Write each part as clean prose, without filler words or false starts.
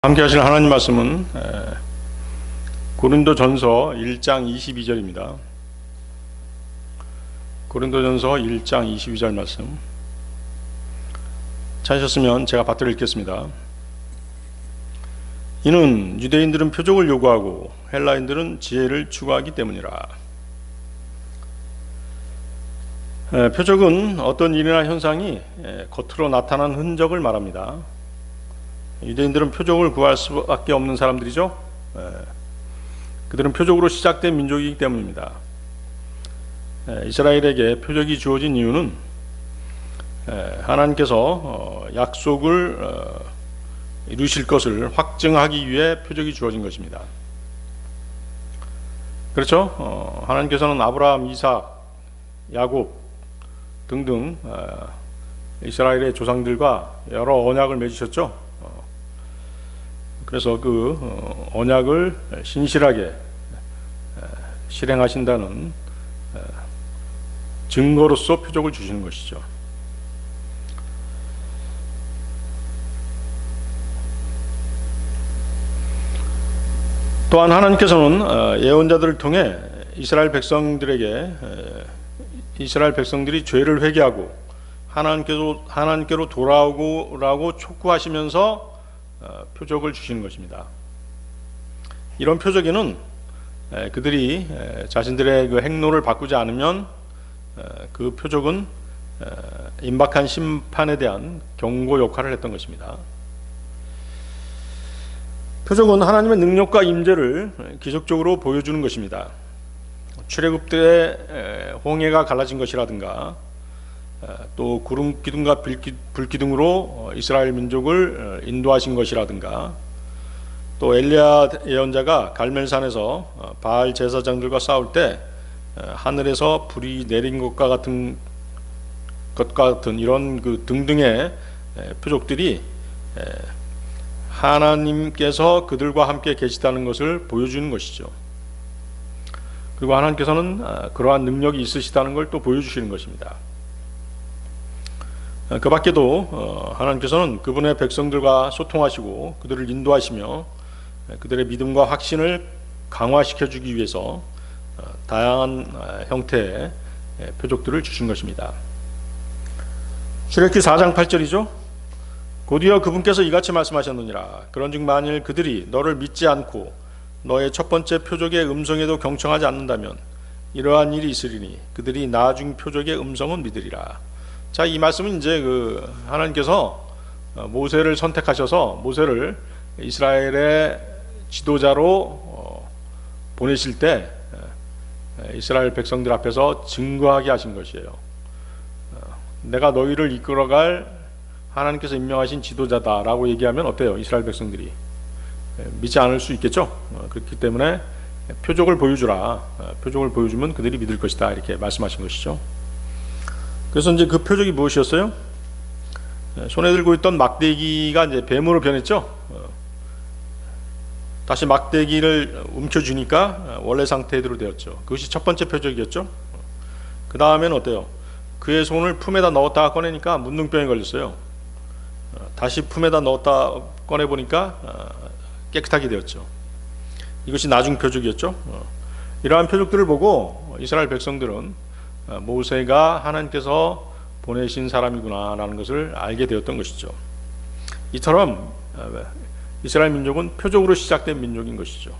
함께 하실 하나님 말씀은 고린도전서 1장 22절입니다. 고린도전서 1장 22절 말씀 찾으셨으면 제가 받들어 읽겠습니다. 이는 유대인들은 표적을 요구하고 헬라인들은 지혜를 추구하기 때문이라. 표적은 어떤 일이나 현상이 겉으로 나타난 흔적을 말합니다. 유대인들은 표적을 구할 수밖에 없는 사람들이죠. 그들은 표적으로 시작된 민족이기 때문입니다. 이스라엘에게 표적이 주어진 이유는 하나님께서 약속을 이루실 것을 확증하기 위해 표적이 주어진 것입니다. 그렇죠? 하나님께서는 아브라함, 이삭, 야곱 등등 이스라엘의 조상들과 여러 언약을 맺으셨죠. 그래서 그 언약을 신실하게 실행하신다는 증거로서 표적을 주시는 것이죠. 또한 하나님께서는 예언자들을 통해 이스라엘 백성들이 죄를 회개하고 하나님께로 돌아오라고 촉구하시면서 표적을 주시는 것입니다. 이런 표적에는 그들이 자신들의 그 행로를 바꾸지 않으면 그 표적은 임박한 심판에 대한 경고 역할을 했던 것입니다. 표적은 하나님의 능력과 임재를 기적적으로 보여주는 것입니다. 출애굽 때 홍해가 갈라진 것이라든가 또 구름 기둥과 불 기둥으로 이스라엘 민족을 인도하신 것이라든가 또 엘리야 예언자가 갈멜산에서 바알 제사장들과 싸울 때 하늘에서 불이 내린 것과 같은 이런 그 등등의 표적들이 하나님께서 그들과 함께 계시다는 것을 보여주는 것이죠. 그리고 하나님께서는 그러한 능력이 있으시다는 걸 또 보여주시는 것입니다. 그 밖에도 하나님께서는 그분의 백성들과 소통하시고 그들을 인도하시며 그들의 믿음과 확신을 강화시켜 주기 위해서 다양한 형태의 표적들을 주신 것입니다. 출애굽기 4장 8절이죠. 곧이어 그분께서 이같이 말씀하셨느니라. 그런즉 만일 그들이 너를 믿지 않고 너의 첫 번째 표적의 음성에도 경청하지 않는다면 이러한 일이 있으리니 그들이 나중 표적의 음성은 믿으리라. 자, 이 말씀은 이제 하나님께서 모세를 선택하셔서 모세를 이스라엘의 지도자로 보내실 때 이스라엘 백성들 앞에서 증거하게 하신 것이에요. 내가 너희를 이끌어갈 하나님께서 임명하신 지도자다라고 얘기하면 어때요? 이스라엘 백성들이 믿지 않을 수 있겠죠. 그렇기 때문에 표적을 보여주라. 표적을 보여주면 그들이 믿을 것이다. 이렇게 말씀하신 것이죠. 그래서 이제 그 표적이 무엇이었어요? 손에 들고 있던 막대기가 이제 뱀으로 변했죠. 다시 막대기를 움켜쥐니까 원래 상태대로 되었죠. 그것이 첫 번째 표적이었죠. 그 다음에는 어때요? 그의 손을 품에다 넣었다가 꺼내니까 문둥병에 걸렸어요. 다시 품에다 넣었다 꺼내보니까 깨끗하게 되었죠. 이것이 나중 표적이었죠. 이러한 표적들을 보고 이스라엘 백성들은 모세가 하나님께서 보내신 사람이구나 라는 것을 알게 되었던 것이죠. 이처럼 이스라엘 민족은 표적으로 시작된 민족인 것이죠.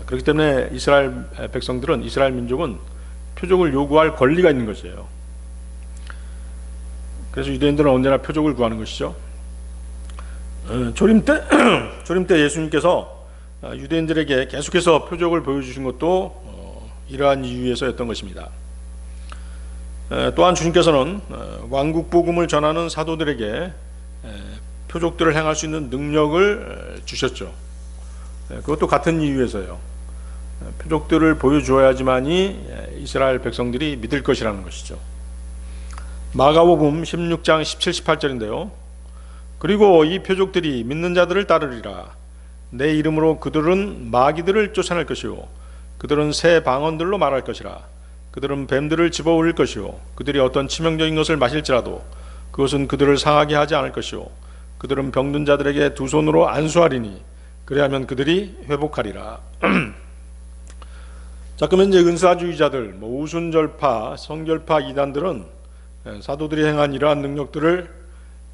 그렇기 때문에 이스라엘 민족은 표적을 요구할 권리가 있는 것이에요. 그래서 유대인들은 언제나 표적을 구하는 것이죠. 조림 때 예수님께서 유대인들에게 계속해서 표적을 보여주신 것도 이러한 이유에서였던 것입니다. 또한 주님께서는 왕국 복음을 전하는 사도들에게 표적들을 행할 수 있는 능력을 주셨죠. 그것도 같은 이유에서요. 표적들을 보여주어야지만이 이스라엘 백성들이 믿을 것이라는 것이죠. 마가복음 16장 17, 18절인데요. 그리고 이 표적들이 믿는 자들을 따르리라. 내 이름으로 그들은 마귀들을 쫓아낼 것이요 그들은 새 방언들로 말할 것이라. 그들은 뱀들을 집어올릴 것이요 그들이 어떤 치명적인 것을 마실지라도 그것은 그들을 상하게 하지 않을 것이요 그들은 병든 자들에게 두 손으로 안수하리니 그래야면 그들이 회복하리라. 자, 그러면 이제 은사주의자들, 우순절파, 성결파 이단들은 사도들이 행한 이러한 능력들을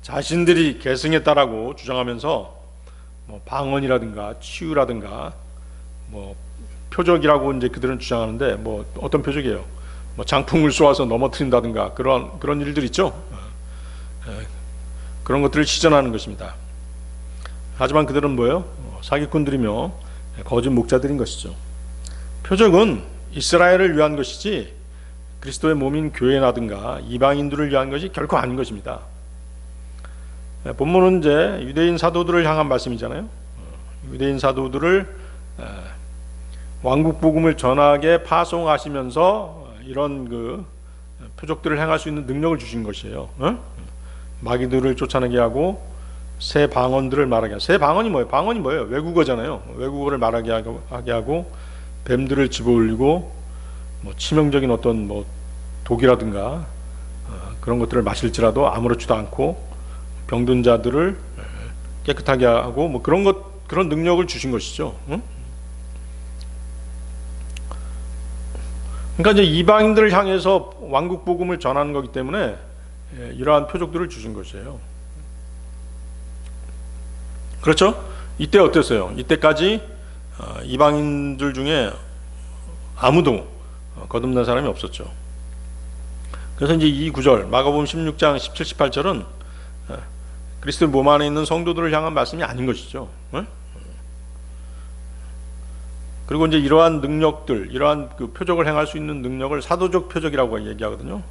자신들이 계승했다라고 주장하면서 방언이라든가 치유라든가 표적이라고 이제 그들은 주장하는데 어떤 표적이에요? 장풍을 쏘아서 넘어뜨린다든가 그런 일들 있죠. 그런 것들을 시전하는 것입니다. 하지만 그들은 뭐예요? 사기꾼들이며 거짓 목자들인 것이죠. 표적은 이스라엘을 위한 것이지 그리스도의 몸인 교회라든가 이방인들을 위한 것이 결코 아닌 것입니다. 본문은 이제 유대인 사도들을 향한 말씀이잖아요. 유대인 사도들을 왕국 복음을 전하게 파송하시면서 이런 그 표적들을 행할 수 있는 능력을 주신 것이에요. 마귀들을 쫓아내게 하고 새 방언들을 말하게 하고, 새 방언이 뭐예요? 방언이 뭐예요? 외국어잖아요. 외국어를 말하게 하게 하고 뱀들을 집어올리고 치명적인 어떤 독이라든가 그런 것들을 마실지라도 아무렇지도 않고 병든 자들을 깨끗하게 하고 그런 능력을 주신 것이죠. 그러니까 이제 이방인들을 향해서 왕국 복음을 전하는 거기 때문에 이러한 표적들을 주신 것이에요. 그렇죠? 이때 어땠어요? 이때까지 이방인들 중에 아무도 거듭난 사람이 없었죠. 그래서 이제 이 구절 마가복음 16장 17, 18절은 그리스도의 몸 안에 있는 성도들을 향한 말씀이 아닌 것이죠. 그리고 이제 이러한 능력들, 이러한 그 표적을 행할 수 있는 능력을 사도적 표적이라고 얘기하거든요.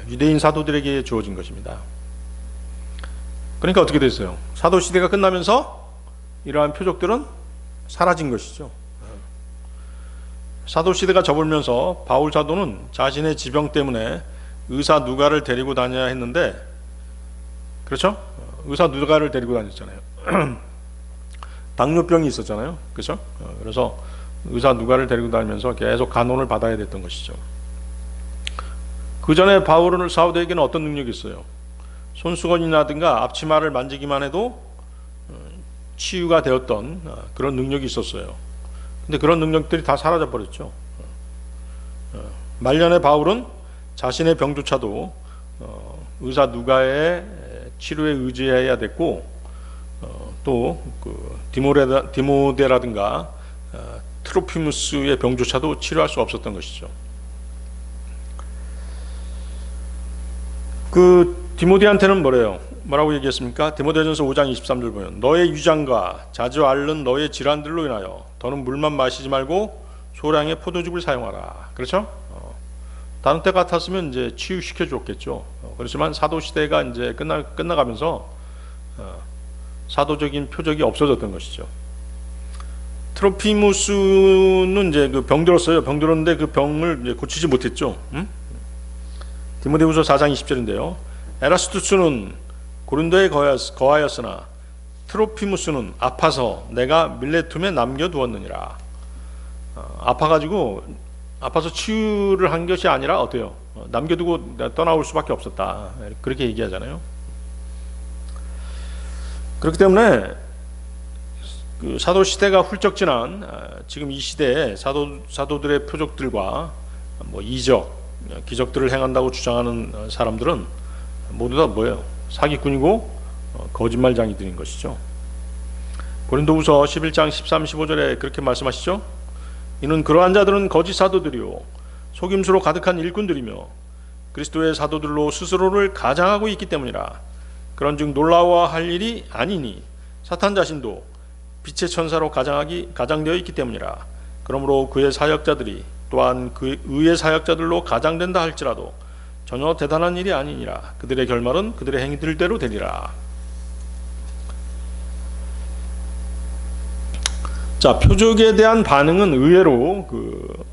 유대인 사도들에게 주어진 것입니다. 그러니까 어떻게 됐어요? 사도 시대가 끝나면서 이러한 표적들은 사라진 것이죠. 사도 시대가 접으면서 바울 사도는 자신의 지병 때문에 의사 누가를 데리고 다녀야 했는데, 그렇죠? 의사 누가를 데리고 다녔잖아요. 당뇨병이 있었잖아요. 그렇죠? 그래서 의사 누가를 데리고 다니면서 계속 간호를 받아야 됐던 것이죠. 그 전에 바울 사도에게는 어떤 능력이 있어요? 손수건이라든가 앞치마를 만지기만 해도 치유가 되었던 그런 능력이 있었어요. 근데 그런 능력들이 다 사라져 버렸죠. 말년에 바울은 자신의 병조차도 의사 누가의 치료에 의지해야 됐고, 또 그 디모데라든가 트로피무스의 병조차도 치료할 수 없었던 것이죠. 그 디모데한테는 뭐라고 얘기했습니까? 디모데전서 5장 23절 보면 너의 위장과 자주 앓는 너의 질환들로 인하여 더는 물만 마시지 말고 소량의 포도즙을 사용하라. 그렇죠? 다른 때 같았으면 이제 치유시켜 줬겠죠. 그렇지만 사도 시대가 이제 끝나가면서 사도적인 표적이 없어졌던 것이죠. 트로피무스는 이제 그 병들었어요. 병들었는데 그 병을 이제 고치지 못했죠. 디모데후서 4장 20절인데요. 에라스투스는 고린도에 거하였으나 트로피무스는 아파서 내가 밀레툼에 남겨두었느니라. 아파서 치유를 한 것이 아니라 어때요? 남겨두고 떠나올 수밖에 없었다. 그렇게 얘기하잖아요. 그렇기 때문에 그 사도 시대가 훌쩍 지난 지금 이 시대에 사도들의 표적들과 이적, 기적들을 행한다고 주장하는 사람들은 모두 다 뭐예요? 사기꾼이고 거짓말장이들인 것이죠. 고린도후서 11장 13, 15절에 그렇게 말씀하시죠. 이는 그러한 자들은 거짓 사도들이요 속임수로 가득한 일꾼들이며 그리스도의 사도들로 스스로를 가장하고 있기 때문이라. 그런즉 놀라워할 일이 아니니 사탄 자신도 빛의 천사로 가장되어 있기 때문이라. 그러므로 그의 사역자들이 또한 그 의의 사역자들로 가장된다 할지라도 전혀 대단한 일이 아니니라. 그들의 결말은 그들의 행위들대로 되리라. 자, 표적에 대한 반응은 의외로 그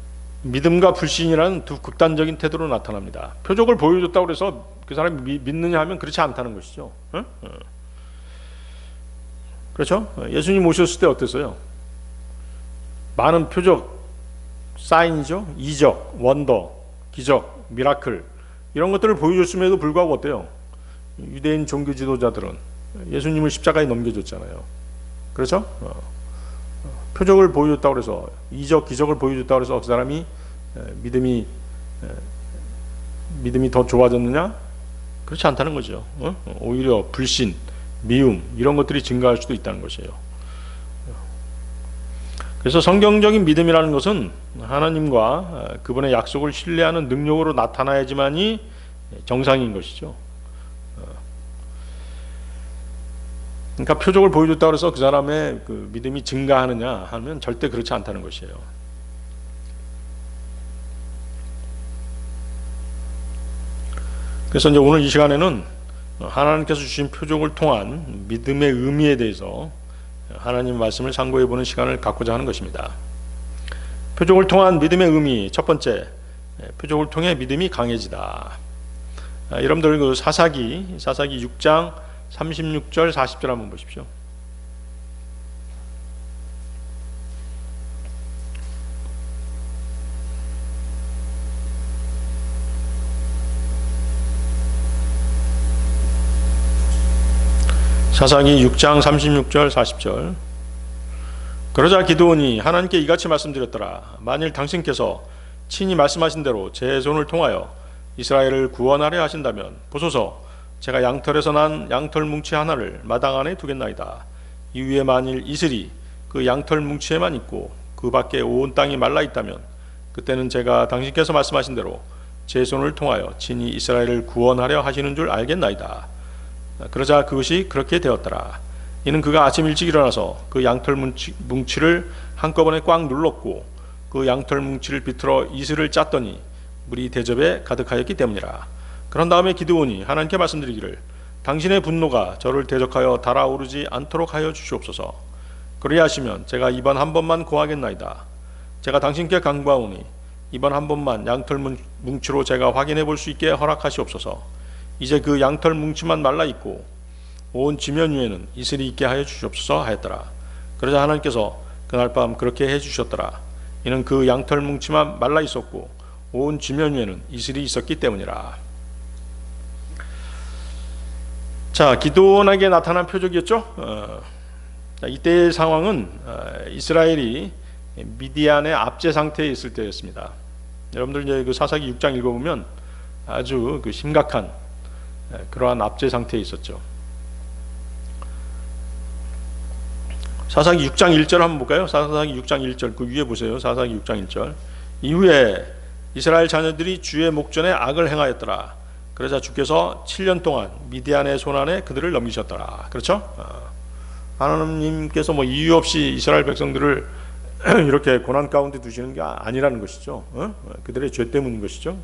믿음과 불신이라는 두 극단적인 태도로 나타납니다. 표적을 보여줬다고 해서 그 사람이 믿느냐 하면 그렇지 않다는 것이죠. 그렇죠? 예수님 오셨을 때 어땠어요? 많은 표적, 사인이죠? 이적, 원더, 기적, 미라클 이런 것들을 보여줬음에도 불구하고 어때요? 유대인 종교 지도자들은 예수님을 십자가에 넘겨줬잖아요. 그렇죠? 표적을 보여줬다고 해서, 이적 기적을 보여줬다고 해서 그 사람이 믿음이 더 좋아졌느냐? 그렇지 않다는 거죠. 오히려 불신, 미움 이런 것들이 증가할 수도 있다는 것이에요. 그래서 성경적인 믿음이라는 것은 하나님과 그분의 약속을 신뢰하는 능력으로 나타나야지만이 정상인 것이죠. 그러니까 표적을 보여줬다고 해서 그 사람의 그 믿음이 증가하느냐 하면 절대 그렇지 않다는 것이에요. 그래서 이제 오늘 이 시간에는 하나님께서 주신 표적을 통한 믿음의 의미에 대해서 하나님 말씀을 상고해 보는 시간을 갖고자 하는 것입니다. 표적을 통한 믿음의 의미, 첫 번째, 표적을 통해 믿음이 강해지다. 여러분들 그 사사기 6장 36절 40절 한번 보십시오. 사사기 6장 36절 40절. 그러자 기드온이 하나님께 이같이 말씀드렸더라. 만일 당신께서 친히 말씀하신 대로 제 손을 통하여 이스라엘을 구원하려 하신다면 보소서, 제가 양털에서 난 양털 뭉치 하나를 마당 안에 두겠나이다. 이후에 만일 이슬이 그 양털 뭉치에만 있고 그 밖에 온 땅이 말라 있다면 그때는 제가 당신께서 말씀하신 대로 제 손을 통하여 친히 이스라엘을 구원하려 하시는 줄 알겠나이다. 그러자 그것이 그렇게 되었더라. 이는 그가 아침 일찍 일어나서 그 양털 뭉치를 한꺼번에 꽉 눌렀고 그 양털 뭉치를 비틀어 이슬을 짰더니 물이 대접에 가득하였기 때문이라. 그런 다음에 기드온이 하나님께 말씀드리기를 당신의 분노가 저를 대적하여 달아오르지 않도록 하여 주시옵소서. 그리하시면 제가 이번 한 번만 고하겠나이다. 제가 당신께 간구하오니 이번 한 번만 양털 뭉치로 제가 확인해 볼 수 있게 허락하시옵소서. 이제 그 양털 뭉치만 말라 있고 온 지면 위에는 이슬이 있게 하여 주시옵소서 하였더라. 그러자 하나님께서 그날 밤 그렇게 해 주셨더라. 이는 그 양털 뭉치만 말라 있었고 온 지면 위에는 이슬이 있었기 때문이라. 자, 기드온에게 나타난 표적이었죠. 이때의 상황은 이스라엘이 미디안의 압제 상태에 있을 때였습니다. 여러분들 이제 그 사사기 6장 읽어보면 아주 그 심각한 그러한 압제 상태에 있었죠. 사사기 6장 1절 한번 볼까요? 사사기 6장 1절 그 위에 보세요. 사사기 6장 1절. 이후에 이스라엘 자녀들이 주의 목전에 악을 행하였더라. 그러자 주께서 7년 동안 미디안의 손안에 그들을 넘기셨더라. 그렇죠? 하나님께서 뭐 이유 없이 이스라엘 백성들을 이렇게 고난 가운데 두시는 게 아니라는 것이죠. 그들의 죄 때문인 것이죠.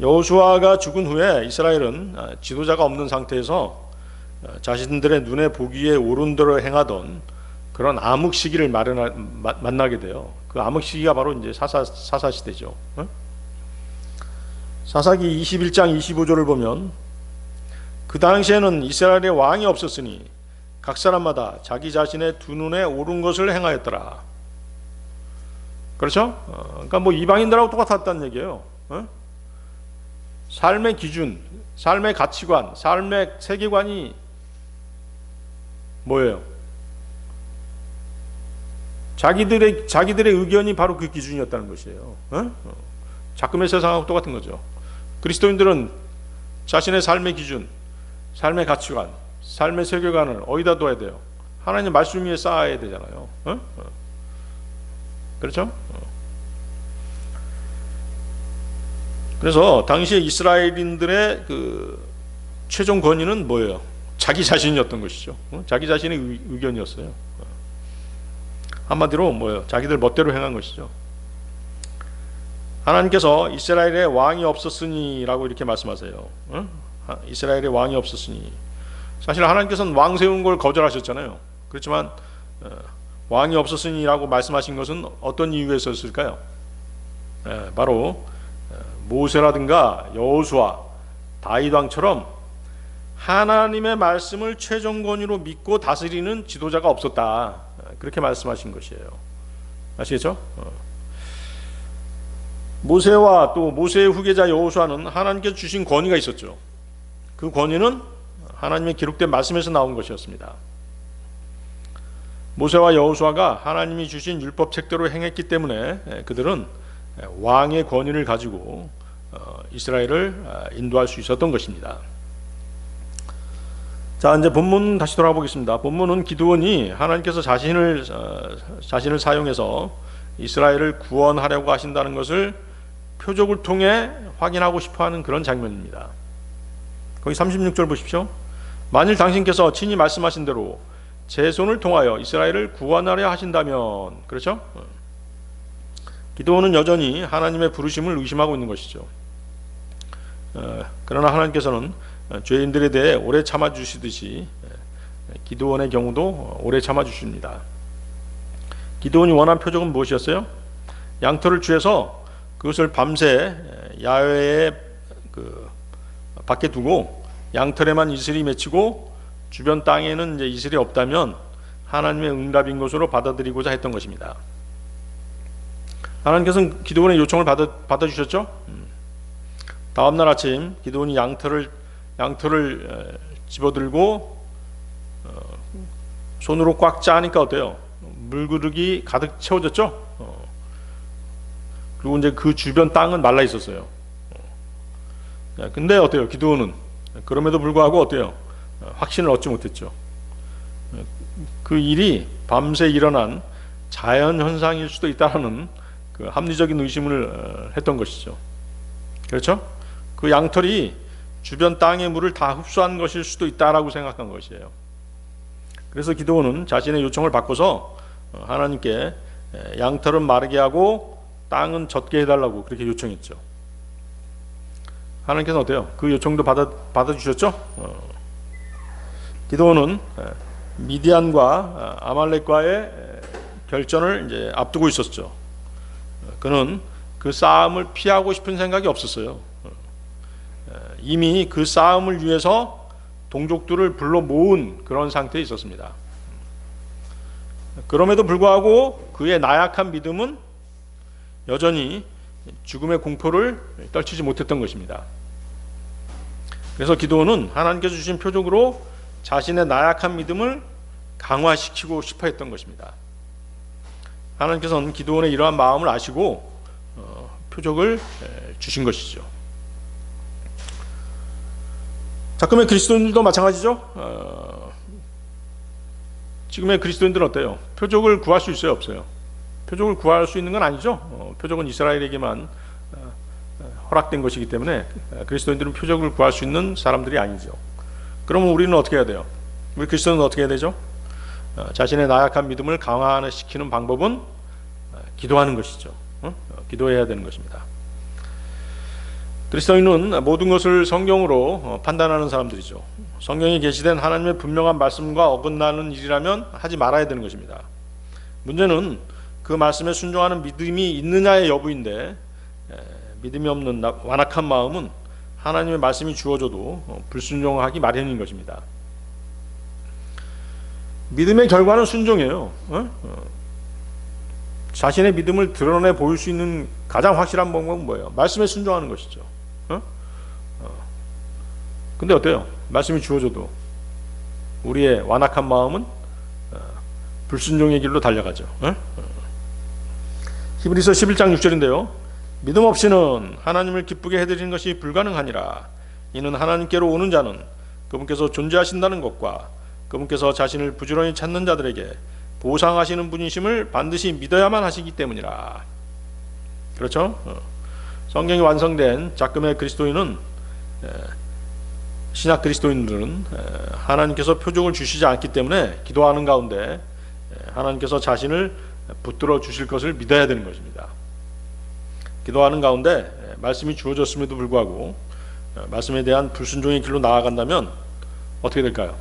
여호수아가 죽은 후에 이스라엘은 지도자가 없는 상태에서 자신들의 눈에 보기에 옳은 대로 행하던 그런 암흑 시기를 만나게 돼요. 그 암흑 시기가 바로 이제 사사 시대죠. 사사기 21장 25절을 보면 그 당시에는 이스라엘의 왕이 없었으니 각 사람마다 자기 자신의 두 눈에 옳은 것을 행하였더라. 그렇죠? 그러니까 뭐 이방인들하고 똑같았다는 얘기예요. 삶의 기준, 삶의 가치관, 삶의 세계관이 뭐예요? 자기들의 의견이 바로 그 기준이었다는 것이에요. 작금의 세상하고 똑같은 거죠. 그리스도인들은 자신의 삶의 기준, 삶의 가치관, 삶의 세계관을 어디다 둬야 돼요? 하나님 말씀 위에 쌓아야 되잖아요. 그렇죠? 그래서 당시에 이스라엘인들의 그 최종 권위는 뭐예요? 자기 자신이었던 것이죠. 자기 자신의 의견이었어요. 한마디로 뭐예요? 자기들 멋대로 행한 것이죠. 하나님께서 이스라엘에 왕이 없었으니 라고 이렇게 말씀하세요. 이스라엘에 왕이 없었으니. 사실 하나님께서는 왕 세우는 걸 거절하셨잖아요. 그렇지만 왕이 없었으니 라고 말씀하신 것은 어떤 이유에서였을까요? 바로 모세라든가 여호수아, 다윗 왕처럼 하나님의 말씀을 최종 권위로 믿고 다스리는 지도자가 없었다. 그렇게 말씀하신 것이에요. 아시겠죠? 모세와 또 모세의 후계자 여호수아는 하나님께서 주신 권위가 있었죠. 그 권위는 하나님의 기록된 말씀에서 나온 것이었습니다. 모세와 여호수아가 하나님이 주신 율법책대로 행했기 때문에 그들은 왕의 권위를 가지고 이스라엘을 인도할 수 있었던 것입니다. 자, 이제 본문 다시 돌아가 보겠습니다. 본문은 기드온이 하나님께서 자신을 사용해서 이스라엘을 구원하려고 하신다는 것을 표적을 통해 확인하고 싶어하는 그런 장면입니다. 거기 36절 보십시오. 만일 당신께서 친히 말씀하신 대로 제 손을 통하여 이스라엘을 구원하려 하신다면, 그렇죠? 기드온은 여전히 하나님의 부르심을 의심하고 있는 것이죠. 그러나 하나님께서는 죄인들에 대해 오래 참아주시듯이 기드온의 경우도 오래 참아주십니다. 기드온이 원한 표적은 무엇이었어요? 양털을 취해서 그것을 밤새 야외에 밖에 두고 양털에만 이슬이 맺히고 주변 땅에는 이제 이슬이 없다면 하나님의 응답인 것으로 받아들이고자 했던 것입니다. 하나님께서는 기드온의 요청을 받아주셨죠? 다음날 아침 기드온이 양털을 집어들고 손으로 꽉 짜니까 어때요? 물그릇이 가득 채워졌죠? 그리고 이제 그 주변 땅은 말라 있었어요. 근데 어때요? 기드온은 그럼에도 불구하고 어때요? 확신을 얻지 못했죠. 그 일이 밤새 일어난 자연 현상일 수도 있다는 그 합리적인 의심을 했던 것이죠. 그렇죠? 그 양털이 주변 땅의 물을 다 흡수한 것일 수도 있다라고 생각한 것이에요. 그래서 기드온은 자신의 요청을 바꿔서 하나님께 양털은 마르게 하고 땅은 젖게 해달라고 그렇게 요청했죠. 하나님께서 어때요? 그 요청도 받아주셨죠? 기드온은 미디안과 아말렉과의 결전을 이제 앞두고 있었죠. 그는 그 싸움을 피하고 싶은 생각이 없었어요. 이미 그 싸움을 위해서 동족들을 불러 모은 그런 상태에 있었습니다. 그럼에도 불구하고 그의 나약한 믿음은 여전히 죽음의 공포를 떨치지 못했던 것입니다. 그래서 기드온은 하나님께서 주신 표적으로 자신의 나약한 믿음을 강화시키고 싶어 했던 것입니다. 하나님께서는 기드온의 이러한 마음을 아시고 표적을 주신 것이죠. 지금의 그리스도인들도 마찬가지죠. 지금의 그리스도인들은 어때요? 표적을 구할 수 있어요, 없어요? 표적을 구할 수 있는 건 아니죠. 표적은 이스라엘에게만 허락된 것이기 때문에 그리스도인들은 표적을 구할 수 있는 사람들이 아니죠. 그러면 우리는 어떻게 해야 돼요? 우리 그리스도인은 어떻게 해야 되죠? 자신의 나약한 믿음을 강화시키는 방법은 기도하는 것이죠. 기도해야 되는 것입니다. 그리스도인은 모든 것을 성경으로 판단하는 사람들이죠. 성경에 게시된 하나님의 분명한 말씀과 어긋나는 일이라면 하지 말아야 되는 것입니다. 문제는 그 말씀에 순종하는 믿음이 있느냐의 여부인데, 믿음이 없는 완악한 마음은 하나님의 말씀이 주어져도 불순종하기 마련인 것입니다. 믿음의 결과는 순종이에요. 자신의 믿음을 드러내 보일 수 있는 가장 확실한 방법은 뭐예요? 말씀에 순종하는 것이죠. 근데 어때요? 말씀이 주어져도 우리의 완악한 마음은 불순종의 길로 달려가죠. 히브리서 11장 6절인데요. 믿음 없이는 하나님을 기쁘게 해드리는 것이 불가능하니라. 이는 하나님께로 오는 자는 그분께서 존재하신다는 것과 그분께서 자신을 부지런히 찾는 자들에게 보상하시는 분이심을 반드시 믿어야만 하시기 때문이라. 그렇죠? 성경이 완성된 작금의 그리스도인은, 신약 그리스도인들은 하나님께서 표적을 주시지 않기 때문에 기도하는 가운데 하나님께서 자신을 붙들어 주실 것을 믿어야 되는 것입니다. 기도하는 가운데 말씀이 주어졌음에도 불구하고 말씀에 대한 불순종의 길로 나아간다면 어떻게 될까요?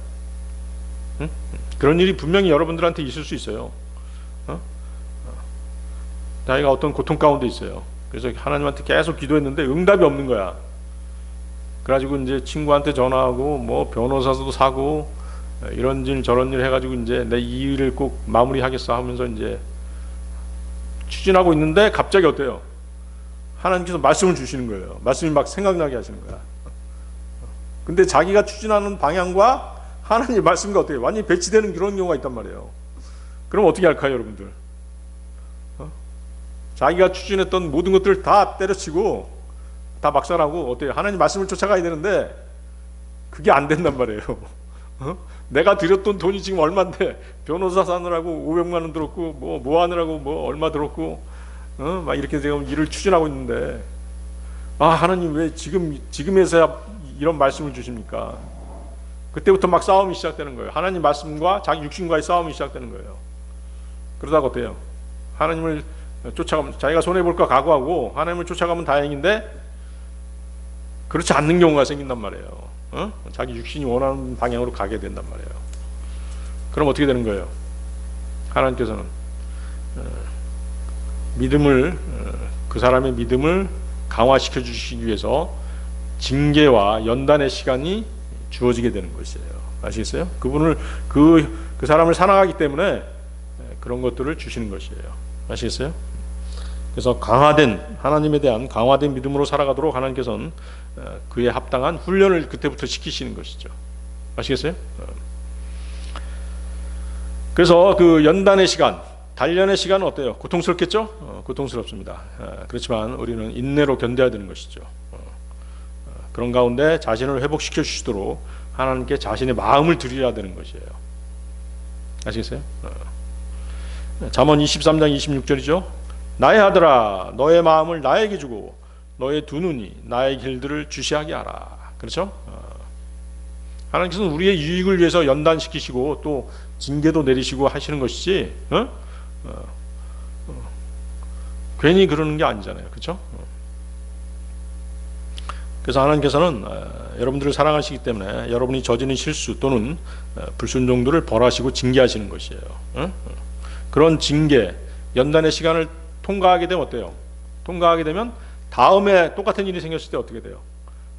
그런 일이 분명히 여러분들한테 있을 수 있어요. 자기가 어떤 고통 가운데 있어요. 그래서 하나님한테 계속 기도했는데 응답이 없는 거야. 그래가지고 이제 친구한테 전화하고 뭐 변호사도 사고 이런 일 저런 일 해가지고 이제 내 이 일을 꼭 마무리하겠어 하면서 이제 추진하고 있는데 갑자기 어때요? 하나님께서 말씀을 주시는 거예요. 말씀이 막 생각나게 하시는 거야. 근데 자기가 추진하는 방향과 하나님의 말씀과 어떻게 완전히 배치되는 그런 경우가 있단 말이에요. 그럼 어떻게 할까요, 여러분들? 자기가 추진했던 모든 것들을 다 때려치고 다 막살하고 어때요? 하나님 말씀을 쫓아가야 되는데 그게 안 된단 말이에요. 내가 들였던 돈이 지금 얼마인데 변호사 사느라고 500만 원 들었고 뭐 하느라고 뭐 얼마 들었고 막 이렇게 지금 일을 추진하고 있는데 하나님 왜 지금에서야 이런 말씀을 주십니까? 그때부터 막 싸움이 시작되는 거예요. 하나님 말씀과 자기 육신과의 싸움이 시작되는 거예요. 그러다가 어때요? 하나님을 쫓아가면 자기가 손해볼까 각오하고 하나님을 쫓아가면 다행인데 그렇지 않는 경우가 생긴단 말이에요. 자기 육신이 원하는 방향으로 가게 된단 말이에요. 그럼 어떻게 되는 거예요? 하나님께서는 믿음을 그 사람의 믿음을 강화시켜 주시기 위해서 징계와 연단의 시간이 주어지게 되는 것이에요. 아시겠어요? 그분을 그 사람을 사랑하기 때문에 그런 것들을 주시는 것이에요. 아시겠어요? 그래서 강화된 하나님에 대한 강화된 믿음으로 살아가도록 하나님께서는 그에 합당한 훈련을 그때부터 시키시는 것이죠. 아시겠어요? 그래서 그 연단의 시간, 단련의 시간은 어때요? 고통스럽겠죠? 고통스럽습니다. 그렇지만 우리는 인내로 견뎌야 되는 것이죠. 그런 가운데 자신을 회복시켜 주시도록 하나님께 자신의 마음을 드려야 되는 것이에요. 아시겠어요? 잠언 23장 26절이죠. 나의 아들아, 너의 마음을 나에게 주고 너의 두 눈이 나의 길들을 주시하게 하라. 그렇죠? 하나님께서는 우리의 유익을 위해서 연단시키시고 또 징계도 내리시고 하시는 것이지 괜히 그러는 게 아니잖아요. 그렇죠? 그래서 하나님께서는 여러분들을 사랑하시기 때문에 여러분이 저지른 실수 또는 불순종들을 벌하시고 징계하시는 것이에요. 그런 징계, 연단의 시간을 통과하게 되면 어때요? 통과하게 되면 다음에 똑같은 일이 생겼을 때 어떻게 돼요?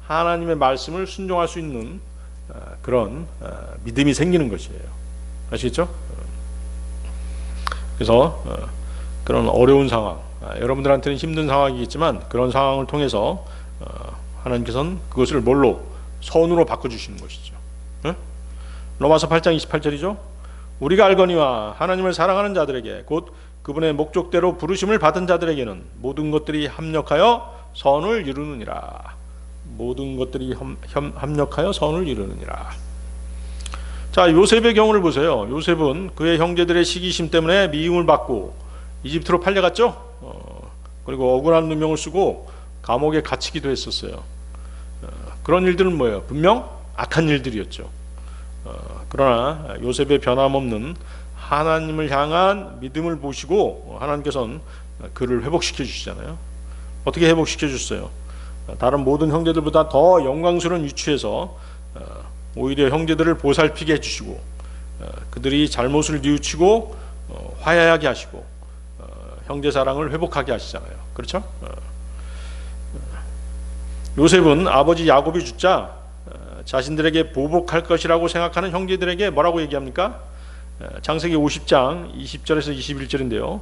하나님의 말씀을 순종할 수 있는 그런 믿음이 생기는 것이에요. 아시겠죠? 그래서 그런 어려운 상황, 여러분들한테는 힘든 상황이겠지만 그런 상황을 통해서 하나님께서는 그것을 뭘로? 선으로 바꿔주시는 것이죠. 로마서 8장 28절이죠. 우리가 알거니와 하나님을 사랑하는 자들에게 곧 그분의 목적대로 부르심을 받은 자들에게는 모든 것들이 합력하여 선을 이루느니라. 모든 것들이 합력하여 선을 이루느니라. 자, 요셉의 경우를 보세요. 요셉은 그의 형제들의 시기심 때문에 미움을 받고 이집트로 팔려갔죠. 그리고 억울한 누명을 쓰고 감옥에 갇히기도 했었어요. 그런 일들은 뭐예요? 분명 악한 일들이었죠. 그러나 요셉의 변함없는 하나님을 향한 믿음을 보시고 하나님께서는 그를 회복시켜 주시잖아요. 어떻게 회복시켜 주셨어요? 다른 모든 형제들보다 더 영광스러운 위치에서 오히려 형제들을 보살피게 해주시고 그들이 잘못을 뉘우치고 화해하게 하시고 형제 사랑을 회복하게 하시잖아요. 그렇죠? 요셉은 아버지 야곱이 죽자 자신들에게 보복할 것이라고 생각하는 형제들에게 뭐라고 얘기합니까? 창세기 50장 20절에서 21절인데요.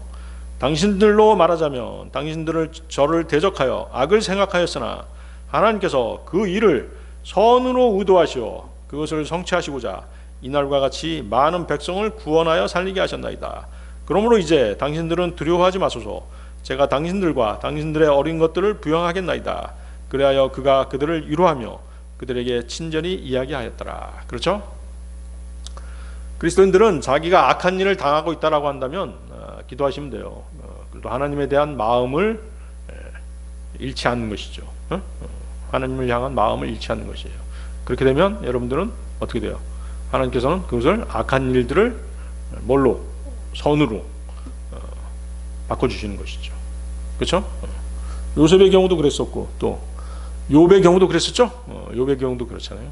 당신들로 말하자면 당신들을 저를 대적하여 악을 생각하였으나 하나님께서 그 일을 선으로 의도하시어 그것을 성취하시고자 이날과 같이 많은 백성을 구원하여 살리게 하셨나이다. 그러므로 이제 당신들은 두려워하지 마소서. 제가 당신들과 당신들의 어린 것들을 부양하겠나이다. 그리하여 그가 그들을 위로하며 그들에게 친절히 이야기하였더라. 그렇죠? 그리스도인들은 자기가 악한 일을 당하고 있다라고 한다면 기도하시면 돼요. 그래도 하나님에 대한 마음을 잃지 않는 것이죠. 하나님을 향한 마음을 잃지 않는 것이에요. 그렇게 되면 여러분들은 어떻게 돼요? 하나님께서는 그것을 악한 일들을 뭘로? 선으로 바꿔주시는 것이죠. 그렇죠? 요셉의 경우도 그랬었고 또 욥의 경우도 그랬었죠. 욥의 경우도 그렇잖아요.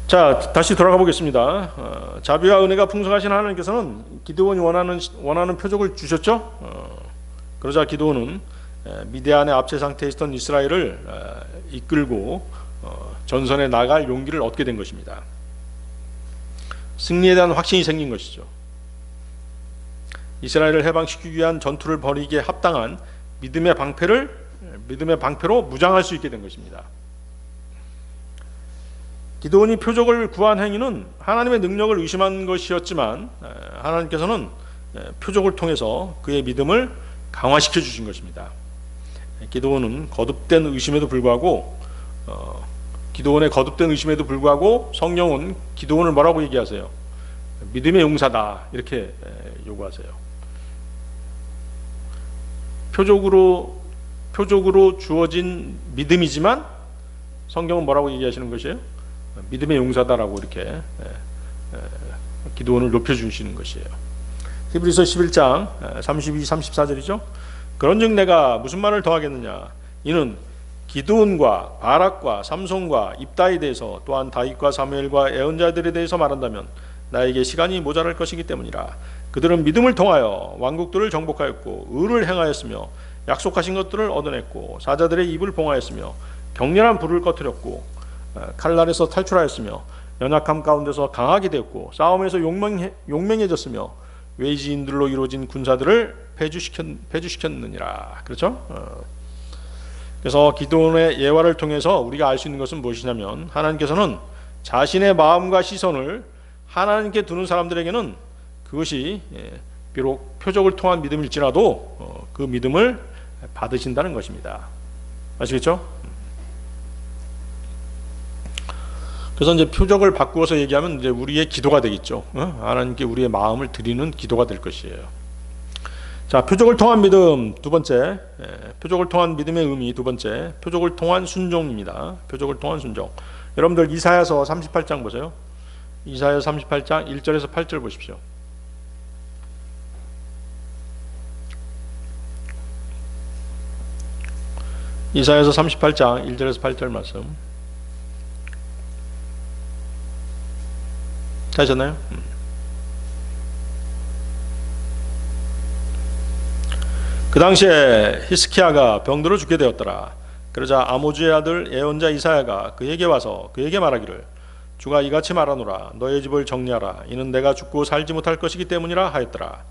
자, 다시 돌아가 보겠습니다. 자비와 은혜가 풍성하신 하나님께서는 기드온이 원하는 표적을 주셨죠. 그러자 기드온은 미디안의 압제 상태에 있던 이스라엘을 이끌고 전선에 나갈 용기를 얻게 된 것입니다. 승리에 대한 확신이 생긴 것이죠. 이스라엘을 해방시키기 위한 전투를 벌이기에 합당한 믿음의 방패를 믿음의 방패로 무장할 수 있게 된 것입니다. 기드온이 표적을 구한 행위는 하나님의 능력을 의심한 것이었지만 하나님께서는 표적을 통해서 그의 믿음을 강화시켜 주신 것입니다. 기드온은 거듭된 의심에도 불구하고 기드온의 거듭된 의심에도 불구하고 성령은 기드온을 뭐라고 얘기하세요? 믿음의 용사다 이렇게 요구하세요. 표적으로 주어진 믿음이지만 성경은 뭐라고 얘기하시는 것이에요? 믿음의 용사다라고 이렇게 기드온을 높여주시는 것이에요. 히브리서 11장 32, 34절이죠. 그런즉 내가 무슨 말을 더하겠느냐? 이는 기드온과 바락과 삼손과 입다에 대해서 또한 다윗과 사무엘과 예언자들에 대해서 말한다면 나에게 시간이 모자랄 것이기 때문이라. 그들은 믿음을 통하여 왕국들을 정복하였고 의를 행하였으며 약속하신 것들을 얻어냈고 사자들의 입을 봉하였으며 격렬한 불을 꺼뜨렸고 칼날에서 탈출하였으며 연약함 가운데서 강하게 되었고 싸움에서 용맹해졌으며 외지인들로 이루어진 군사들을 패주시켰느니라. 그렇죠? 그래서 기드온의 예화를 통해서 우리가 알 수 있는 것은 무엇이냐면 하나님께서는 자신의 마음과 시선을 하나님께 두는 사람들에게는 그것이 비록 표적을 통한 믿음일지라도 그 믿음을 받으신다는 것입니다. 아시겠죠? 그래서 이제 표적을 바꾸어서 얘기하면 이제 우리의 기도가 되겠죠. 하나님께 우리의 마음을 드리는 기도가 될 것이에요. 자, 표적을 통한 믿음 두 번째, 표적을 통한 믿음의 의미 두 번째, 표적을 통한 순종입니다. 표적을 통한 순종. 여러분들 이사야서 38장 보세요. 이사야 38장 1절에서 8절 보십시오. 이사야서 38장 1절에서 8절 말씀. 하셨나요? 그 당시에 히스키야가 병들어 죽게 되었더라. 그러자 아모즈의 아들 예언자 이사야가 그에게 와서 그에게 말하기를 주가 이같이 말하노라. 너의 집을 정리하라. 이는 내가 죽고 살지 못할 것이기 때문이라 하였더라.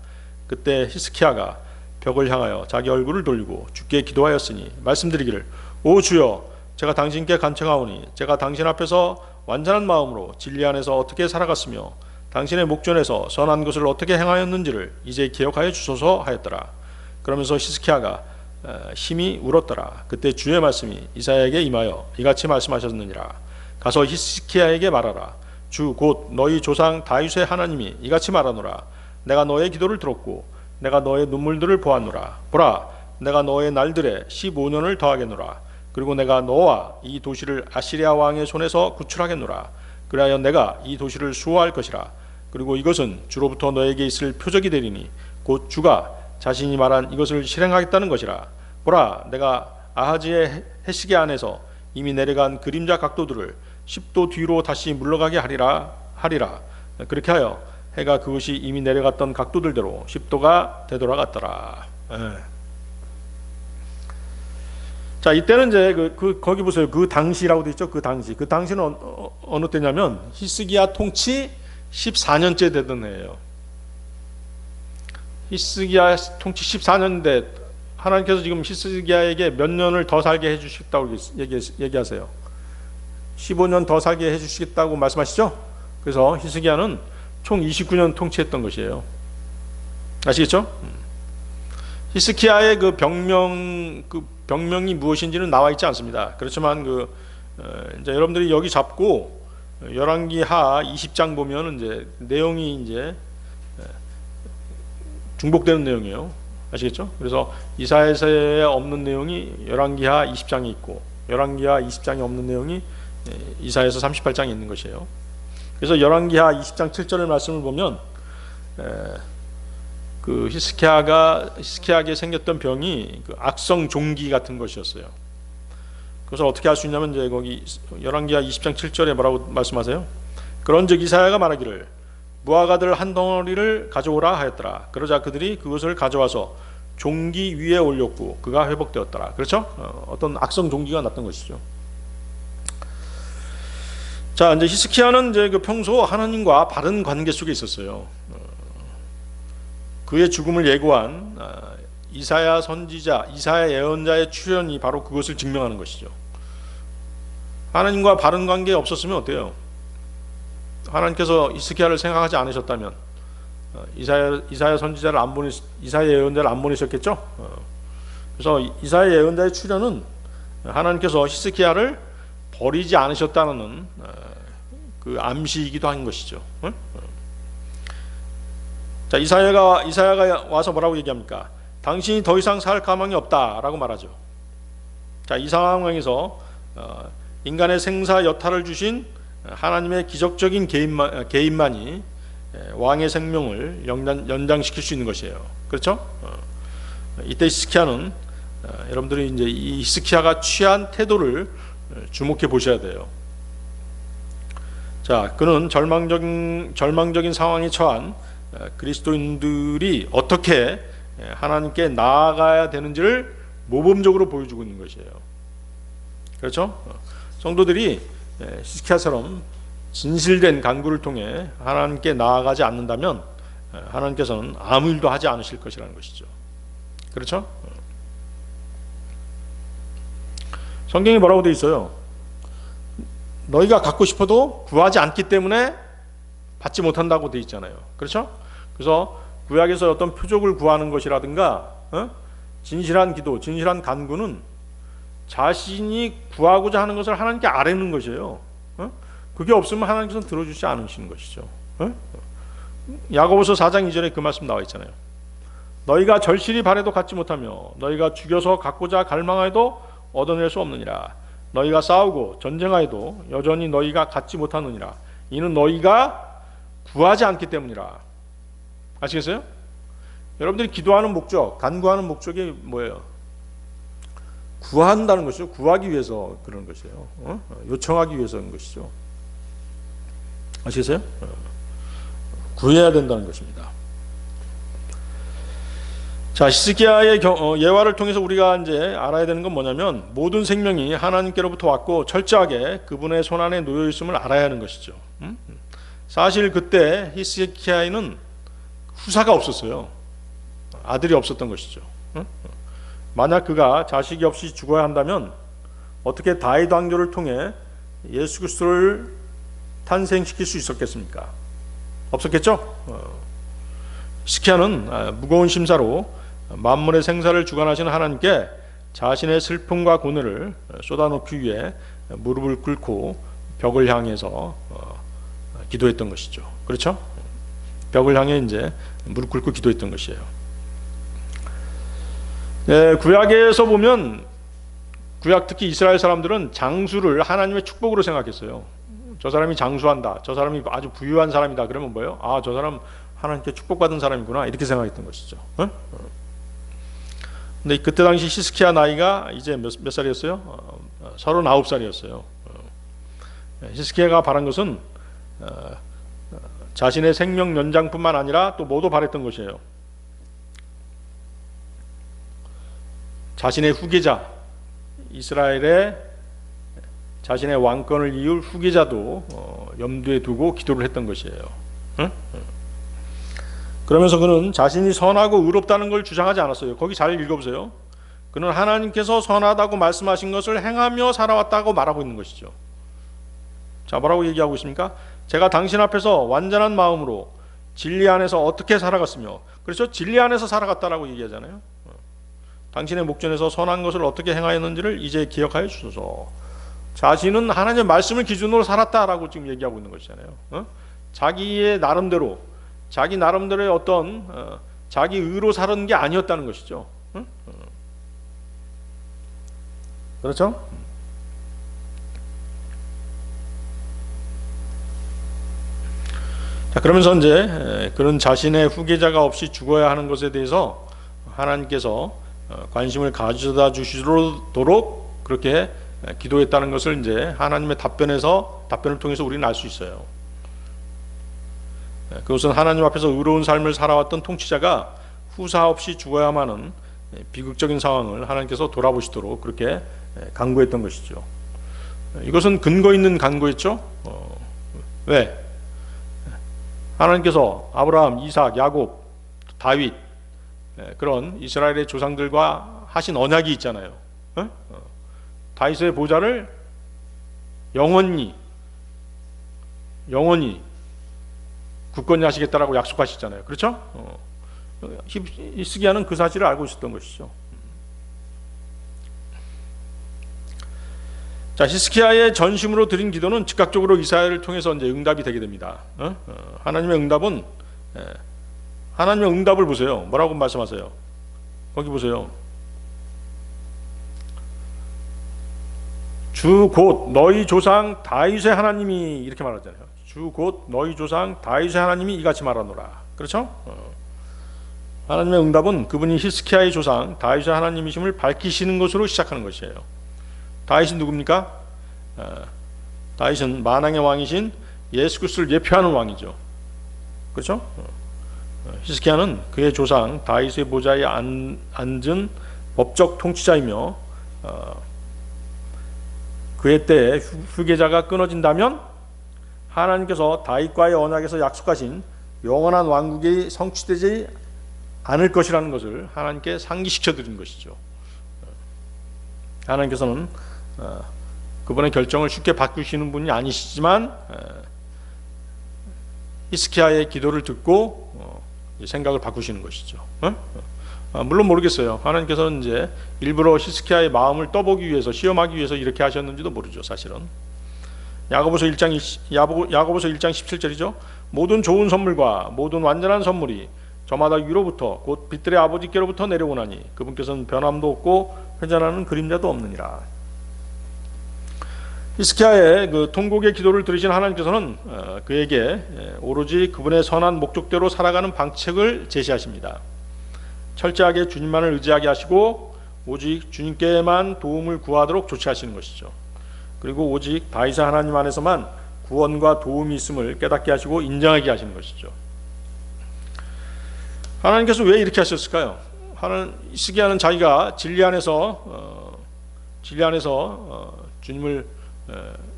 그때 히스키야가 벽을 향하여 자기 얼굴을 돌리고 주께 기도하였으니 말씀드리기를 오 주여 제가 당신께 간청하오니 제가 당신 앞에서 완전한 마음으로 진리 안에서 어떻게 살아갔으며 당신의 목전에서 선한 것을 어떻게 행하였는지를 이제 기억하여 주소서 하였더라. 그러면서 히스키야가 심히 울었더라. 그때 주의 말씀이 이사야에게 임하여 이같이 말씀하셨느니라. 가서 히스키야에게 말하라. 주 곧 너희 조상 다윗의 하나님이 이같이 말하노라. 내가 너의 기도를 들었고 내가 너의 눈물들을 보았노라. 보라 내가 너의 날들에 15년을 더하겠노라. 그리고 내가 너와 이 도시를 아시리아 왕의 손에서 구출하겠노라. 그리하여 내가 이 도시를 수호할 것이라. 그리고 이것은 주로부터 너에게 있을 표적이 되리니 곧 주가 자신이 말한 이것을 실행하겠다는 것이라. 보라 내가 아하지의 해시계 안에서 이미 내려간 그림자 각도들을 10도 뒤로 다시 물러가게 하리라. 그렇게 하여 해가 그것이 이미 내려갔던 각도들대로 10도가 되돌아갔더라. 자, 이때는 이제 거기 보세요. 그 당시라고 돼 있죠. 그 당시는 어느 때냐면 히스기야 통치 14년째 되던 해예요. 히스기야 통치 14년인데 하나님께서 지금 히스기야에게 몇 년을 더 살게 해주시겠다고 얘기하세요. 15년 더 살게 해주시겠다고 말씀하시죠. 그래서 히스기야는 총 29년 통치했던 것이에요. 아시겠죠? 히스기야의 그 병명이 무엇인지는 나와 있지 않습니다. 그렇지만 이제 여러분들이 여기 잡고 열왕기하 20장 보면 이제 내용이 이제 중복되는 내용이에요. 아시겠죠? 그래서 이사야서에 없는 내용이 열왕기하 20장에 있고 열왕기하 20장에 없는 내용이 이사야서 38장에 있는 것이에요. 그래서 열왕기하 20장 7절의 말씀을 보면 그 히스기야에게 생겼던 병이 그 악성 종기 같은 것이었어요. 그래서 어떻게 할 수 있냐면 이제 거기 열왕기하 20장 7절에 뭐라고 말씀하세요? 그런즉 이사야가 말하기를 무화과들 한 덩어리를 가져오라 하였더라. 그러자 그들이 그것을 가져와서 종기 위에 올렸고 그가 회복되었더라. 그렇죠? 어떤 악성 종기가 났던 것이죠. 자, 이제 히스기야는 이제 그 평소 하나님과 바른 관계 속에 있었어요. 그의 죽음을 예고한 이사야 선지자, 이사야 예언자의 출현이 바로 그것을 증명하는 것이죠. 하나님과 바른 관계 없었으면 어때요? 하나님께서 히스기야를 생각하지 않으셨다면 이사야 선지자를 안 보내, 이사야 예언자를 안 보내셨겠죠? 그래서 이사야 예언자의 출현은 하나님께서 히스기야를 버리지 않으셨다는 그 암시이기도 한 것이죠. 자, 이사야가 와서 뭐라고 얘기합니까? 당신이 더 이상 살 가망이 없다라고 말하죠. 자, 이 상황에서 인간의 생사 여타를 주신 하나님의 기적적인 개인만이 왕의 생명을 연장시킬 수 있는 것이에요. 그렇죠? 이때 히스기야는 여러분들이 이제 이 히스기야가 취한 태도를 주목해 보셔야 돼요. 자, 그는 절망적인 상황에 처한 그리스도인들이 어떻게 하나님께 나아가야 되는지를 모범적으로 보여주고 있는 것이에요. 그렇죠? 성도들이 히스기야처럼 진실된 간구를 통해 하나님께 나아가지 않는다면 하나님께서는 아무 일도 하지 않으실 것이라는 것이죠. 그렇죠? 성경에 뭐라고 되어 있어요? 너희가 갖고 싶어도 구하지 않기 때문에 받지 못한다고 되어 있잖아요. 그렇죠? 그래서 구약에서 어떤 표적을 구하는 것이라든가 진실한 기도, 진실한 간구는 자신이 구하고자 하는 것을 하나님께 아뢰는 것이에요. 그게 없으면 하나님께서는 들어주지 않으시는 것이죠. 야고보서 4장 2절에 그 말씀 나와 있잖아요. 너희가 절실히 바라도 갖지 못하며 너희가 죽여서 갖고자 갈망하여도 얻어낼 수 없느니라. 너희가 싸우고 전쟁하여도 여전히 너희가 갖지 못하느니라. 이는 너희가 구하지 않기 때문이라. 아시겠어요? 여러분들이 기도하는 목적, 간구하는 목적이 뭐예요? 구한다는 것이죠. 구하기 위해서 그런 것이에요. 요청하기 위해서 그런 것이죠. 아시겠어요? 구해야 된다는 것입니다. 자, 히스기야의 예화를 통해서 우리가 이제 알아야 되는 건 뭐냐면 모든 생명이 하나님께로부터 왔고 철저하게 그분의 손안에 놓여 있음을 알아야 하는 것이죠. 사실 그때 히스기야에는 후사가 없었어요. 아들이 없었던 것이죠. 만약 그가 자식이 없이 죽어야 한다면 어떻게 다윗 왕조를 통해 예수 그리스도를 탄생시킬 수 있었겠습니까? 없었겠죠? 히스기야는 무거운 심사로 만물의 생사를 주관하시는 하나님께 자신의 슬픔과 고뇌를 쏟아놓기 위해 무릎을 꿇고 벽을 향해서 기도했던 것이죠. 그렇죠? 벽을 향해 이제 무릎 꿇고 기도했던 것이에요. 네, 구약에서 보면 구약 특히 이스라엘 사람들은 장수를 하나님의 축복으로 생각했어요. 저 사람이 장수한다. 저 사람이 아주 부유한 사람이다. 그러면 뭐예요? 아, 저 사람 하나님께 축복받은 사람이구나. 이렇게 생각했던 것이죠. 근데 그때 당시 히스기야 나이가 이제 몇 살이었어요? 39살이었어요. 히스기야가 바란 것은 자신의 생명 연장뿐만 아니라 또 뭐도 바랬던 것이에요. 자신의 후계자, 이스라엘의 자신의 왕권을 이을 후계자도 염두에 두고 기도를 했던 것이에요. 그러면서 그는 자신이 선하고 의롭다는 걸 주장하지 않았어요. 거기 잘 읽어보세요. 그는 하나님께서 선하다고 말씀하신 것을 행하며 살아왔다고 말하고 있는 것이죠. 자, 뭐라고 얘기하고 있습니까? 제가 당신 앞에서 완전한 마음으로 진리 안에서 어떻게 살아갔으며, 그렇죠? 진리 안에서 살아갔다라고 얘기하잖아요. 당신의 목전에서 선한 것을 어떻게 행하였는지를 이제 기억하여 주소서. 자신은 하나님의 말씀을 기준으로 살았다라고 지금 얘기하고 있는 것이잖아요. 자기의 나름대로, 자기 나름대로의 어떤 자기 의로 사는 게 아니었다는 것이죠. 그렇죠? 자, 그러면서 이제 그런 자신의 후계자가 없이 죽어야 하는 것에 대해서 하나님께서 관심을 가져다 주시도록 그렇게 기도했다는 것을 이제 하나님의 답변을 통해서 우리는 알 수 있어요. 그것은 하나님 앞에서 의로운 삶을 살아왔던 통치자가 후사 없이 죽어야만 하는 비극적인 상황을 하나님께서 돌아보시도록 그렇게 간구했던 것이죠. 이것은 근거 있는 간구였죠. 왜? 하나님께서 아브라함, 이삭, 야곱, 다윗 그런 이스라엘의 조상들과 하신 언약이 있잖아요. 다윗의 보좌를 영원히 굳건히 하시겠다라고 약속하시잖아요. 그렇죠? 히스기야는 그 사실을 알고 있었던 것이죠. 자, 히스기야의 전심으로 드린 기도는 즉각적으로 이사야를 통해서 이제 응답이 되게 됩니다. 하나님의 응답은, 하나님의 응답을 보세요. 뭐라고 말씀하세요? 거기 보세요. 주 곧 너희 조상 다윗의 하나님이, 이렇게 말하잖아요. 주 곧 너희 조상 다윗의 하나님이 이같이 말하노라. 그렇죠? 하나님의 응답은 그분이 히스기야의 조상 다윗의 하나님이심을 밝히시는 것으로 시작하는 것이에요. 다윗은 누굽니까? 다윗은 만왕의 왕이신 예수 그리스도를 예표하는 왕이죠. 그렇죠? 히스기야는 그의 조상 다윗의 보좌에 앉은 법적 통치자이며, 그의 때에 후계자가 끊어진다면 하나님께서 다윗과의 언약에서 약속하신 영원한 왕국이 성취되지 않을 것이라는 것을 하나님께 상기시켜 드린 것이죠. 하나님께서는 그분의 결정을 쉽게 바꾸시는 분이 아니시지만 히스기야의 기도를 듣고 생각을 바꾸시는 것이죠. 물론 모르겠어요. 하나님께서는 이제 일부러 히스기야의 마음을 떠보기 위해서, 시험하기 위해서 이렇게 하셨는지도 모르죠. 사실은 야고보서 1장 17절이죠. 모든 좋은 선물과 모든 완전한 선물이 저마다 위로부터 곧 빛들의 아버지께로부터 내려오나니 그분께서는 변함도 없고 회전하는 그림자도 없느니라. 히스기야의 그 통곡의 기도를 들으신 하나님께서는 그에게 오로지 그분의 선한 목적대로 살아가는 방책을 제시하십니다. 철저하게 주님만을 의지하게 하시고 오직 주님께만 도움을 구하도록 조치하시는 것이죠. 그리고 오직 다윗의 하나님 안에서만 구원과 도움이 있음을 깨닫게 하시고 인정하게 하시는 것이죠. 하나님께서 왜 이렇게 하셨을까요? 히스기야는 자기가 진리 안에서 주님을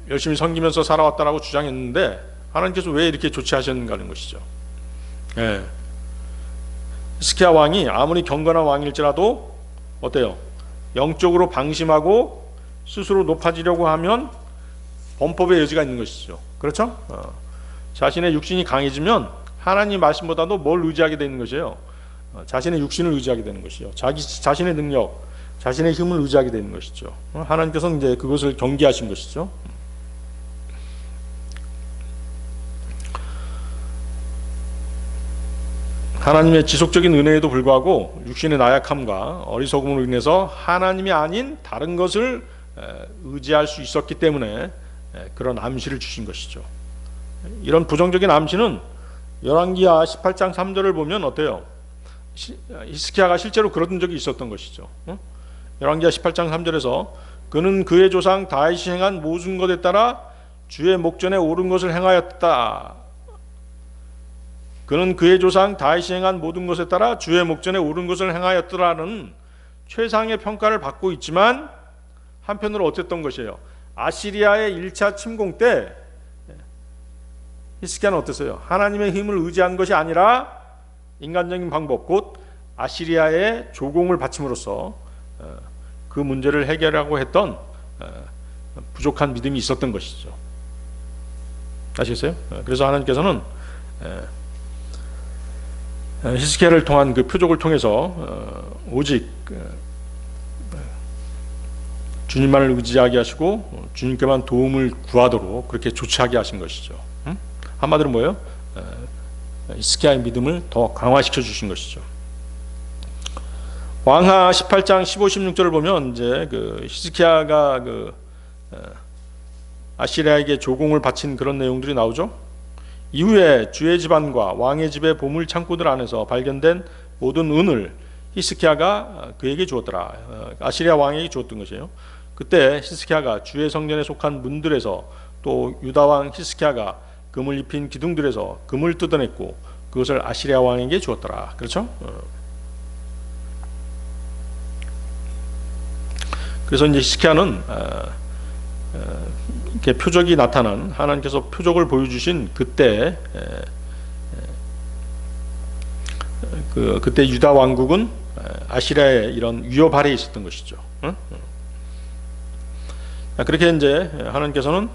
열심히 섬기면서 살아왔다라고 주장했는데 하나님께서 왜 이렇게 조치하셨는가 하는 것이죠. 히스기야 왕이 아무리 경건한 왕일지라도 어때요? 영적으로 방심하고 스스로 높아지려고 하면 범법의 여지가 있는 것이죠. 그렇죠? 자신의 육신이 강해지면 하나님 말씀보다도 뭘 의지하게 되는 것이에요? 자신의 육신을 의지하게 되는 것이죠. 자신의 능력, 자신의 힘을 의지하게 되는 것이죠. 하나님께서는 이제 그것을 경계하신 것이죠. 하나님의 지속적인 은혜에도 불구하고 육신의 나약함과 어리석음으로 인해서 하나님이 아닌 다른 것을 의지할 수 있었기 때문에 그런 암시를 주신 것이죠. 이런 부정적인 암시는 열왕기하 18장 3절을 보면 어때요? 히스기야가 실제로 그런 적이 있었던 것이죠. 열왕기하 18장 3절에서 그는 그의 조상 다윗이 행한 모든 것에 따라 주의 목전에 옳은 것을 행하였다. 그는 그의 조상 다윗이 행한 모든 것에 따라 주의 목전에 옳은 것을 행하였더라는 최상의 평가를 받고 있지만 한편으로 어땠던 것이에요? 아시리아의 1차 침공 때 히스기야는 어땠어요? 하나님의 힘을 의지한 것이 아니라 인간적인 방법, 곧 아시리아의 조공을 바침으로써 그 문제를 해결하고 했던 부족한 믿음이 있었던 것이죠. 아시겠어요? 그래서 하나님께서는 히스기야를 통한 그 표적을 통해서 오직 주님만을 의지하게 하시고 주님께만 도움을 구하도록 그렇게 조치하게 하신 것이죠. 한마디로 뭐예요? 히스기야의 믿음을 더 강화시켜 주신 것이죠. 왕하 18장 15, 16절을 보면 이제 그 히스기야가 그 아시리아에게 조공을 바친 그런 내용들이 나오죠. 이후에 주의 집안과 왕의 집의 보물 창고들 안에서 발견된 모든 은을 히스기야가 그에게 주었더라. 아시리아 왕에게 주었던 것이에요. 그때 히스기야가 주의 성전에 속한 문들에서 또 유다 왕 히스기야가 금을 입힌 기둥들에서 금을 뜯어냈고 그것을 아시리아 왕에게 주었더라. 그렇죠? 그래서 이제 히스기야는 이렇게 표적이 나타난, 하나님께서 표적을 보여주신 그때 그때 유다 왕국은 아시리아의 이런 위협 아래에 있었던 것이죠. 그렇게 이제 하나님께서는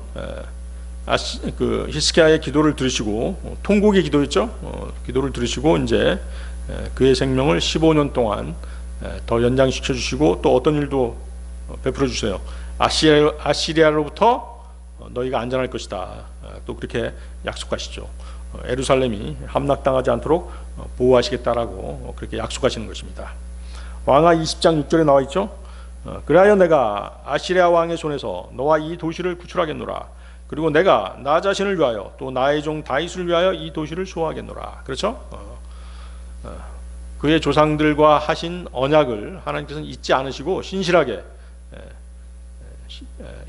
히스기야의 기도를 들으시고, 통곡의 기도였죠. 기도를 들으시고 이제 그의 생명을 15년 동안 더 연장시켜 주시고, 또 어떤 일도 베풀어 주세요. 아시리아로부터 너희가 안전할 것이다. 또 그렇게 약속하시죠. 예루살렘이 함락당하지 않도록 보호하시겠다라고 그렇게 약속하시는 것입니다. 왕하 20장 6절에 나와 있죠. 그리하여 내가 아시리아 왕의 손에서 너와 이 도시를 구출하겠노라. 그리고 내가 나 자신을 위하여 또 나의 종 다윗을 위하여 이 도시를 수호하겠노라. 그렇죠? 그의 조상들과 하신 언약을 하나님께서는 잊지 않으시고 신실하게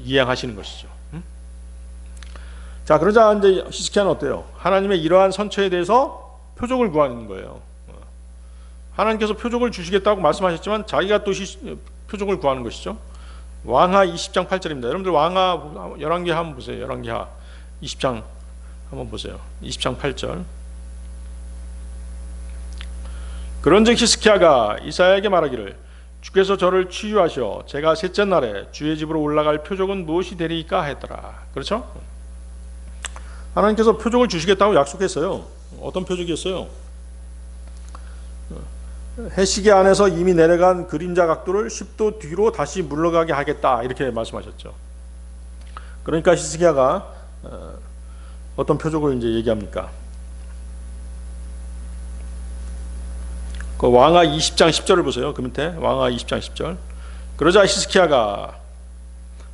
이행하시는 것이죠. 자, 그러자 이제 히스기야는 어때요? 하나님의 이러한 선처에 대해서 표적을 구하는 거예요. 하나님께서 표적을 주시겠다고 말씀하셨지만 자기가 또 표적을 구하는 것이죠. 왕하 20장 8절입니다. 여러분들 왕하 열왕기하 한번 보세요. 열왕기하 20장 한번 보세요. 20장 8절. 그런즉 히스기야가 이사야에게 말하기를 주께서 저를 치유하셔 제가 셋째 날에 주의 집으로 올라갈 표적은 무엇이 되리이까 했더라. 그렇죠? 하나님께서 표적을 주시겠다고 약속했어요. 어떤 표적이었어요? 해시계 안에서 이미 내려간 그림자 각도를 10도 뒤로 다시 물러가게 하겠다, 이렇게 말씀하셨죠. 그러니까 히스기야가 어떤 표적을 이제 얘기합니까? 그 왕하 20장 10절을 보세요. 그 밑에 왕하 20장 10절. 그러자 히스기야가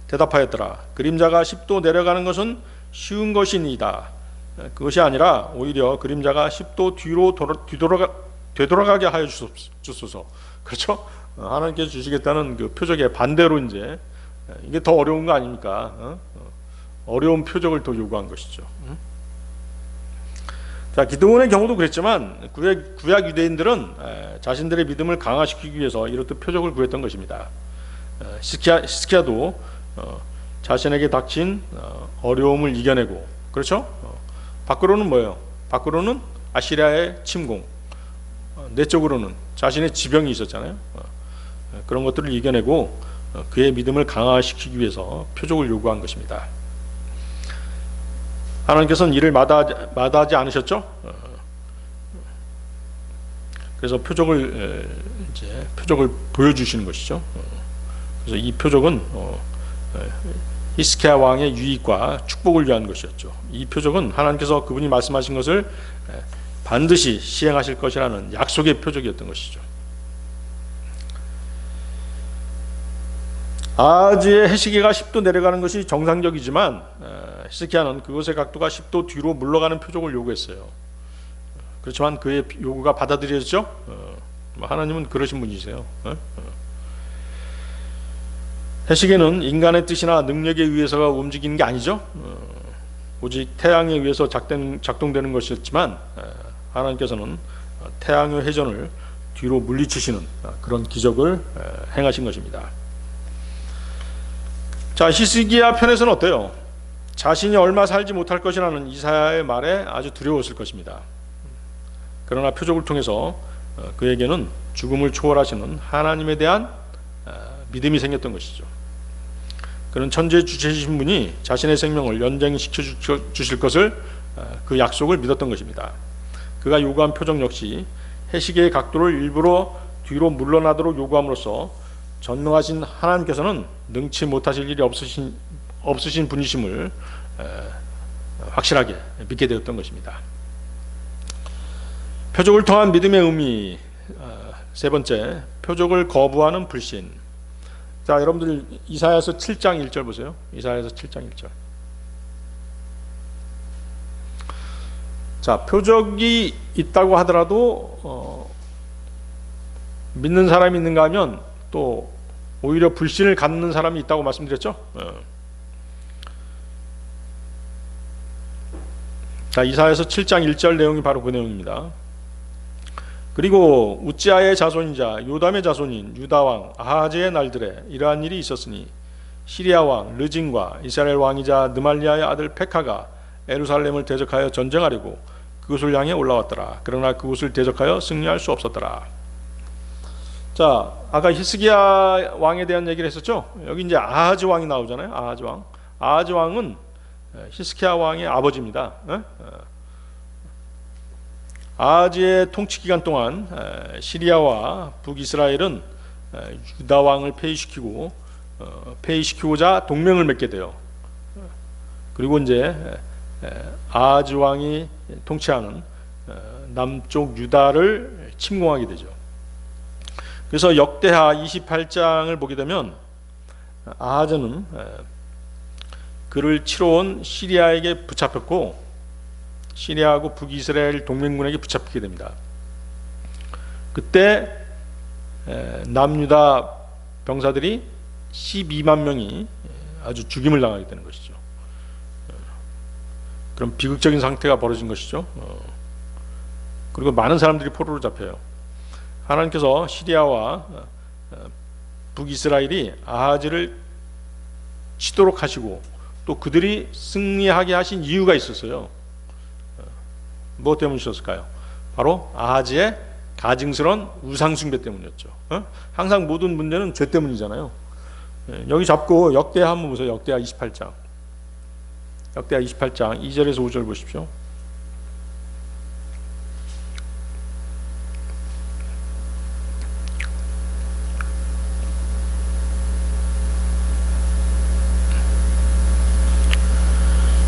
대답하였더라. 그림자가 10도 내려가는 것은 쉬운 것이니이다. 그것이 아니라 오히려 그림자가 10도 뒤로 되돌아가게 하여 주소서. 그렇죠? 하나님께서 주시겠다는 그 표적의 반대로 이제 이게 더 어려운 거 아닙니까? 어려운 표적을 더 요구한 것이죠. 자, 기드온의 경우도 그랬지만 구약 유대인들은 자신들의 믿음을 강화시키기 위해서 이렇듯 표적을 구했던 것입니다. 히스기야도 자신에게 닥친 어려움을 이겨내고, 그렇죠? 밖으로는 뭐예요? 밖으로는 아시리아의 침공, 내적으로는 자신의 지병이 있었잖아요. 그런 것들을 이겨내고 그의 믿음을 강화시키기 위해서 표적을 요구한 것입니다. 하나님께서는 이를 마다하지 않으셨죠? 그래서 표적을 보여주시는 것이죠. 그래서 이 표적은 히스기야 왕의 유익과 축복을 위한 것이었죠. 이 표적은 하나님께서 그분이 말씀하신 것을 반드시 시행하실 것이라는 약속의 표적이었던 것이죠. 아하즈의 해시계가 10도 내려가는 것이 정상적이지만 히스기야는 그것의 각도가 10도 뒤로 물러가는 표적을 요구했어요. 그렇지만 그의 요구가 받아들여졌죠. 하나님은 그러신 분이세요. 해시계는 인간의 뜻이나 능력에 의해서가 움직이는 게 아니죠. 오직 태양에 의해서 작동되는 것이었지만 하나님께서는 태양의 회전을 뒤로 물리치시는 그런 기적을 행하신 것입니다. 자, 히스기야 편에서는 어때요? 자신이 얼마 살지 못할 것이라는 이사야의 말에 아주 두려웠을 것입니다. 그러나 표적을 통해서 그에게는 죽음을 초월하시는 하나님에 대한 믿음이 생겼던 것이죠. 그는 천지의 주체이신 분이 자신의 생명을 연장시켜 주실 것을, 그 약속을 믿었던 것입니다. 그가 요구한 표적 역시 해시계의 각도를 일부러 뒤로 물러나도록 요구함으로써 전능하신 하나님께서는 능치 못하실 일이 없으신 분이심을 확실하게 믿게 되었던 것입니다. 표적을 통한 믿음의 의미, 세 번째, 표적을 거부하는 불신. 자, 여러분들 이사야서 7장 1절 보세요. 이사야서 7장 1절. 자, 표적이 있다고 하더라도 믿는 사람이 있는가 하면 또 오히려 불신을 갖는 사람이 있다고 말씀드렸죠. 자, 이사야서 7장 1절 내용이 바로 그 내용입니다. 그리고 우찌아의 자손이자 요담의 자손인 유다왕 아하즈의 날들에 이러한 일이 있었으니 시리아 왕 르진과 이스라엘 왕이자 느말리아의 아들 페카가 예루살렘을 대적하여 전쟁하려고 그곳을 향해 올라왔더라. 그러나 그곳을 대적하여 승리할 수 없었더라. 자, 아까 히스기야 왕에 대한 얘기를 했었죠. 여기 이제 아하즈 왕이 나오잖아요. 아하즈 왕. 아하즈 왕은 히스기야 왕의 아버지입니다. 아하즈의 통치 기간 동안 시리아와 북이스라엘은 유다 왕을 폐위시키고자 동맹을 맺게 돼요. 그리고 이제 아하즈 왕이 통치하는 남쪽 유다를 침공하게 되죠. 그래서 역대하 28장을 보게 되면 아하즈는 그를 치러 온 시리아에게 붙잡혔고 시리아하고 북이스라엘 동맹군에게 붙잡히게 됩니다. 그때 남유다 병사들이 12만 명이 아주 죽임을 당하게 되는 것이죠. 그런 비극적인 상태가 벌어진 것이죠. 그리고 많은 사람들이 포로로 잡혀요. 하나님께서 시리아와 북이스라엘이 아하즈를 치도록 하시고 또 그들이 승리하게 하신 이유가 있었어요. 무엇 때문이셨을까요? 바로 아하즈의 가증스러운 우상숭배 때문이었죠. 항상 모든 문제는 죄 때문이잖아요. 여기 잡고 역대하 한번 보세요. 역대하 28장 2절에서 5절 보십시오.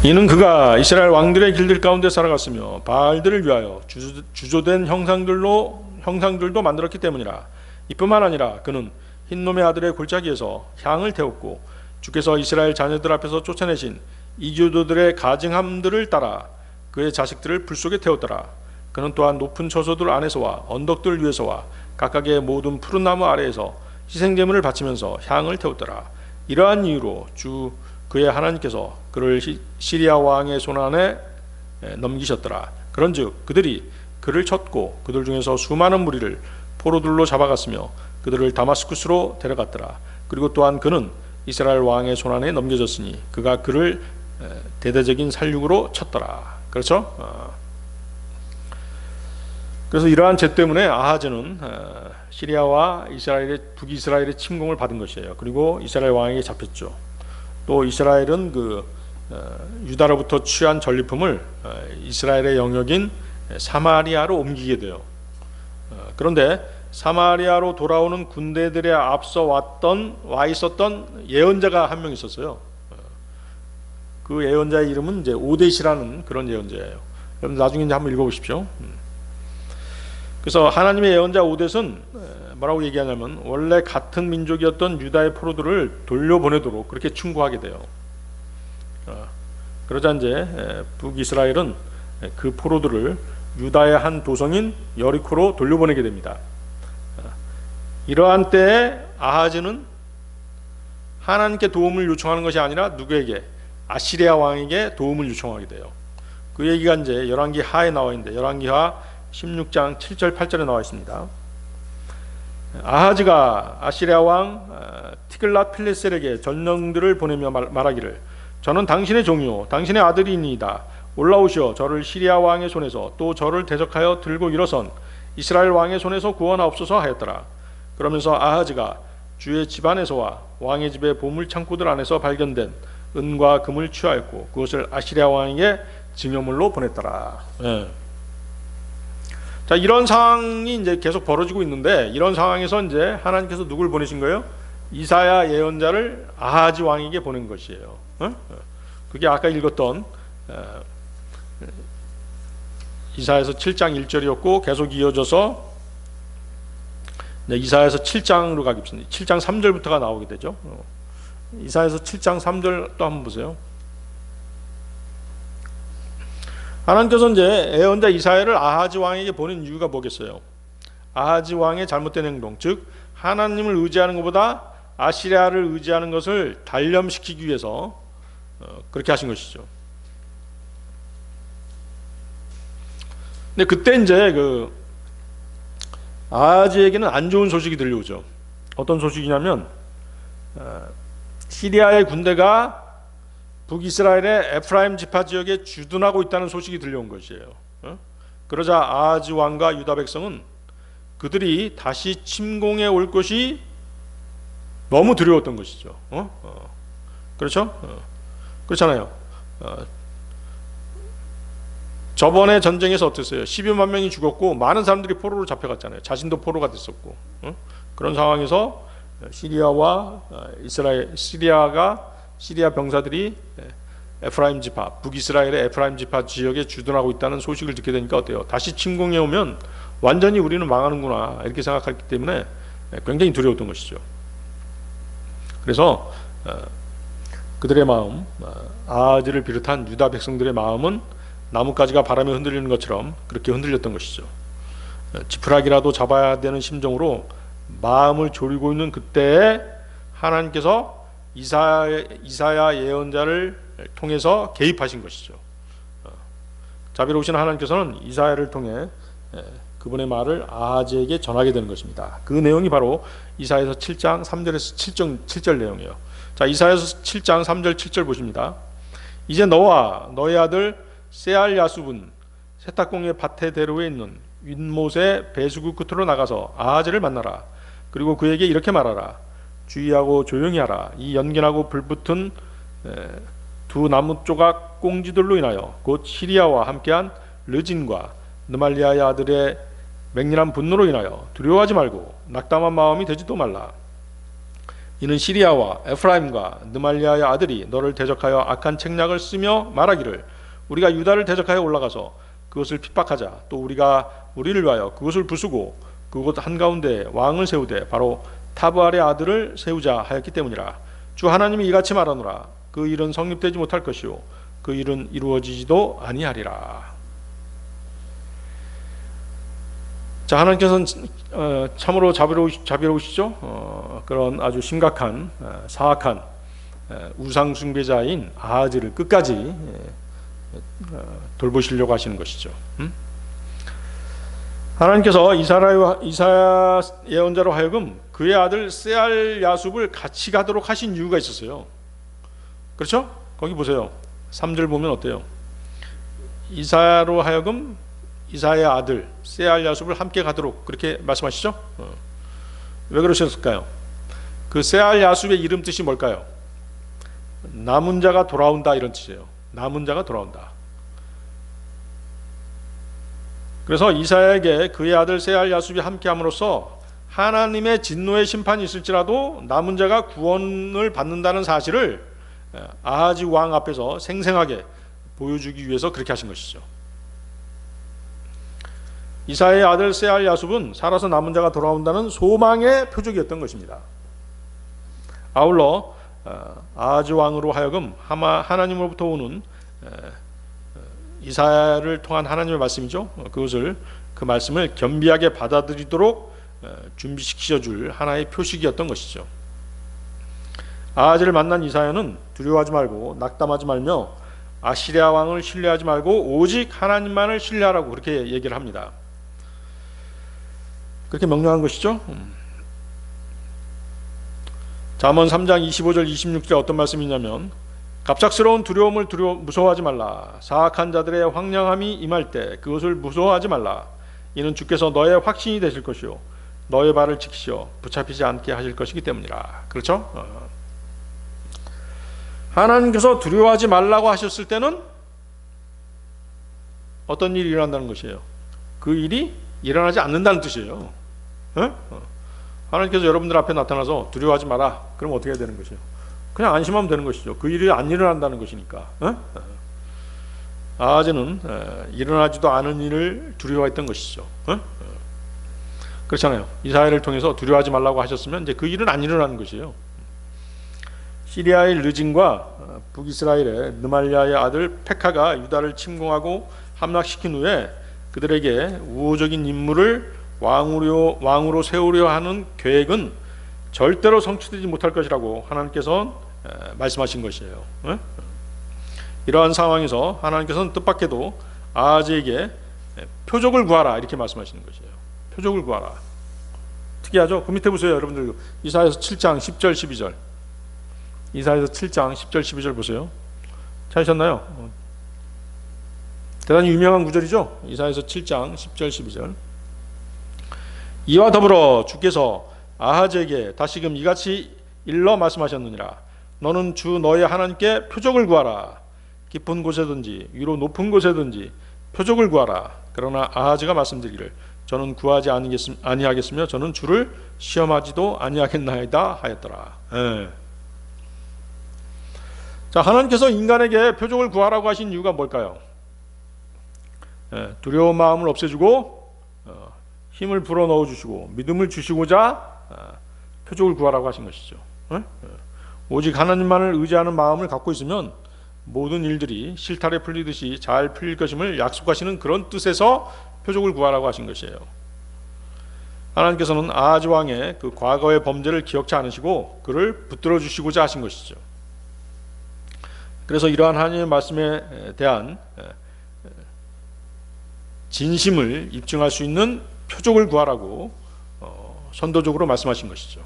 이는 그가 이스라엘 왕들의 길들 가운데 살아갔으며 바알들을 위하여 주조된 형상들도 만들었기 때문이라. 이뿐만 아니라 그는 흰놈의 아들의 골짜기에서 향을 태웠고 주께서 이스라엘 자녀들 앞에서 쫓아내신 이교도들의 가증함들을 따라 그의 자식들을 불 속에 태웠더라. 그는 또한 높은 저소들 안에서와 언덕들 위에서와 각각의 모든 푸른 나무 아래에서 희생제물을 바치면서 향을 태웠더라. 이러한 이유로 그의 하나님께서 그를 시리아 왕의 손안에 넘기셨더라. 그런즉 그들이 그를 쳤고 그들 중에서 수많은 무리를 포로들로 잡아갔으며 그들을 다마스쿠스로 데려갔더라. 그리고 또한 그는 이스라엘 왕의 손안에 넘겨졌으니 그가 그를 대대적인 살육으로 쳤더라. 그렇죠? 그래서 이러한 죄 때문에 아하즈는 시리아와 북이스라엘의 침공을 받은 것이에요. 그리고 이스라엘 왕에게 잡혔죠. 또 이스라엘은 유다로부터 취한 전리품을 이스라엘의 영역인 사마리아로 옮기게 돼요. 그런데 사마리아로 돌아오는 군대들에 앞서 와 있었던 예언자가 한 명 있었어요. 그 예언자의 이름은 이제 오데시라는 그런 예언자예요. 여러분 나중에 이제 한번 읽어보십시오. 그래서 하나님의 예언자 오뎃은 뭐라고 얘기하냐면 원래 같은 민족이었던 유다의 포로들을 돌려보내도록 그렇게 충고하게 돼요. 그러자 이제 북이스라엘은 그 포로들을 유다의 한 도성인 여리코로 돌려보내게 됩니다. 이러한 때에 아하즈는 하나님께 도움을 요청하는 것이 아니라 누구에게? 아시리아 왕에게 도움을 요청하게 돼요. 그 얘기가 이제 열왕기 하에 나와 있는데 열왕기 하 16장 7절 8절에 나와 있습니다. 아하즈가 아시리아 왕 티글랏 필레셀에게 전령들을 보내며 말하기를 저는 당신의 종이요 당신의 아들이니이다. 올라오시어 저를 시리아 왕의 손에서 또 저를 대적하여 들고 일어선 이스라엘 왕의 손에서 구원하옵소서 하였더라. 그러면서 아하즈가 주의 집안에서와 왕의 집의 보물 창고들 안에서 발견된 은과 금을 취하였고 그것을 아시리아 왕에게 증여물로 보냈더라. 자, 이런 상황이 이제 계속 벌어지고 있는데 이런 상황에서 이제 하나님께서 누굴 보내신 거예요? 이사야 예언자를 아하즈 왕에게 보낸 것이에요. 그게 아까 읽었던 이사야서 7장 1절이었고 계속 이어져서 이사야서 7장으로 가겠습니다. 7장 3절부터가 나오게 되죠. 이사야서 7장 3절 또 한번 보세요. 하나님께서 이제 예언자 이사야를 아하즈 왕에게 보낸 이유가 뭐겠어요? 아하즈 왕의 잘못된 행동, 즉 하나님을 의지하는 것보다 아시리아를 의지하는 것을 단련시키기 위해서 그렇게 하신 것이죠. 근데 그때 이제 아하즈에게는 안 좋은 소식이 들려오죠. 어떤 소식이냐면 시리아의 군대가 북이스라엘의 에프라임 지파 지역에 주둔하고 있다는 소식이 들려온 것이에요. 그러자 아하즈 왕과 유다 백성은 그들이 다시 침공해 올 것이 너무 두려웠던 것이죠. 그렇죠? 그렇잖아요. 저번에 전쟁에서 어땠어요? 12만 명이 죽었고 많은 사람들이 포로로 잡혀갔잖아요. 자신도 포로가 됐었고. 그런 상황에서 시리아 병사들이 에프라임 지파, 북이스라엘의 에프라임 지파 지역에 주둔하고 있다는 소식을 듣게 되니까 어때요? 다시 침공해 오면 완전히 우리는 망하는구나 이렇게 생각했기 때문에 굉장히 두려웠던 것이죠. 그래서 그들의 마음, 아하즈를 비롯한 유다 백성들의 마음은 나뭇가지가 바람에 흔들리는 것처럼 그렇게 흔들렸던 것이죠. 지푸라기라도 잡아야 되는 심정으로 마음을 졸이고 있는 그때에 하나님께서 이사야 예언자를 통해서 개입하신 것이죠. 자비로우신 하나님께서는 이사야를 통해 그분의 말을 아하즈에게 전하게 되는 것입니다. 그 내용이 바로 이사야서 7장 3절에서 7절 내용이에요. 자, 이사야서 7장 3절 7절 보십니다. 이제 너와 너의 아들 세알 야숲은 세탁공의 밭의 대로에 있는 윗못의 배수구 끝으로 나가서 아하즈를 만나라. 그리고 그에게 이렇게 말하라. 주의하고 조용히 하라. 이 연기나고 불붙은 두 나무 조각 꽁지들로 인하여 곧 시리아와 함께한 르진과 느말리아의 아들의 맹렬한 분노로 인하여 두려워하지 말고 낙담한 마음이 되지도 말라. 이는 시리아와 에프라임과 느말리아의 아들이 너를 대적하여 악한 책략을 쓰며 말하기를 우리가 유다를 대적하여 올라가서 그것을 핍박하자. 또 우리가 우리를 위하여 그것을 부수고 그곳 한가운데 왕을 세우되 바로 타브알의 아들을 세우자 하였기 때문이라. 주 하나님이 이같이 말하노라. 그 일은 성립되지 못할 것이요 그 일은 이루어지지도 아니하리라. 자, 하나님께서는 참으로 자비로우시죠. 그런 아주 심각한 사악한 우상 숭배자인 아하즈를 끝까지 돌보시려고 하시는 것이죠. 하나님께서 이사야 예언자로 하여금 그의 아들 세알 야숲을 같이 가도록 하신 이유가 있었어요. 그렇죠? 거기 보세요. 3절 보면 어때요? 이사야로 하여금 이사야의 아들 세알 야숲을 함께 가도록 그렇게 말씀하시죠? 왜 그러셨을까요? 그 세알 야숲의 이름 뜻이 뭘까요? 남은 자가 돌아온다 이런 뜻이에요. 남은 자가 돌아온다. 그래서 이사야에게 그의 아들 세알 야숲이 함께함으로써 하나님의 진노의 심판이 있을지라도 남은 자가 구원을 받는다는 사실을 아하즈 왕 앞에서 생생하게 보여주기 위해서 그렇게 하신 것이죠. 이사야의 아들 세알 야숲은 살아서 남은 자가 돌아온다는 소망의 표적이었던 것입니다. 아울러 아하즈 왕으로 하여금 하나님으로부터 오는 이사야를 통한 하나님의 말씀이죠. 그 말씀을 겸비하게 받아들이도록 준비시켜줄 하나의 표식이었던 것이죠. 아하즈를 만난 이사야는 두려워하지 말고 낙담하지 말며 아시리아 왕을 신뢰하지 말고 오직 하나님만을 신뢰하라고 그렇게 얘기를 합니다. 그렇게 명령한 것이죠. 잠언 3장 25절 26절에 어떤 말씀이냐면 갑작스러운 두려움을 무서워하지 말라. 사악한 자들의 황량함이 임할 때 그것을 무서워하지 말라. 이는 주께서 너의 확신이 되실 것이요 너의 발을 지키시어 붙잡히지 않게 하실 것이기 때문이라. 그렇죠? 하나님께서 두려워하지 말라고 하셨을 때는 어떤 일이 일어난다는 것이에요? 그 일이 일어나지 않는다는 뜻이에요. 하나님께서 여러분들 앞에 나타나서 두려워하지 마라. 그럼 어떻게 해야 되는 것이에요? 그냥 안심하면 되는 것이죠. 그 일이 안 일어난다는 것이니까. 아하즈는 일어나지도 않은 일을 두려워했던 것이죠. 그렇잖아요. 이사야를 통해서 두려워하지 말라고 하셨으면 이제 그 일은 안 일어나는 것이에요. 시리아의 르진과 북이스라엘의 느말리아의 아들 페카가 유다를 침공하고 함락시킨 후에 그들에게 우호적인 인물을 왕으로 세우려 하는 계획은 절대로 성취되지 못할 것이라고 하나님께서 말씀하신 것이에요. 이러한 상황에서 하나님께서는 뜻밖에도 아하즈에게 표적을 구하라 이렇게 말씀하시는 것이에요. 표적을 구하라. 특이하죠? 그 밑에 보세요. 여러분들 이사야서 7장 10절 12절 이사야서 7장 10절 12절 보세요. 찾으셨나요? 대단히 유명한 구절이죠. 이사야서 7장 10절 12절. 이와 더불어 주께서 아하즈에게 다시금 이같이 일러 말씀하셨느니라. 너는 주 너의 하나님께 표적을 구하라. 깊은 곳에든지 위로 높은 곳에든지 표적을 구하라. 그러나 아하즈가 말씀드리기를 저는 구하지 아니하겠으며 저는 주를 시험하지도 아니하겠나이다 하였더라. 예. 자, 하나님께서 인간에게 표적을 구하라고 하신 이유가 뭘까요? 예, 두려운 마음을 없애주고 힘을 불어넣어 주시고 믿음을 주시고자 표적을 구하라고 하신 것이죠. 예? 오직 하나님만을 의지하는 마음을 갖고 있으면 모든 일들이 실타래 풀리듯이 잘 풀릴 것임을 약속하시는 그런 뜻에서 표적을 구하라고 하신 것이에요. 하나님께서는 아하즈 왕의 그 과거의 범죄를 기억지 않으시고 그를 붙들어 주시고자 하신 것이죠. 그래서 이러한 하나님의 말씀에 대한 진심을 입증할 수 있는 표적을 구하라고 선도적으로 말씀하신 것이죠.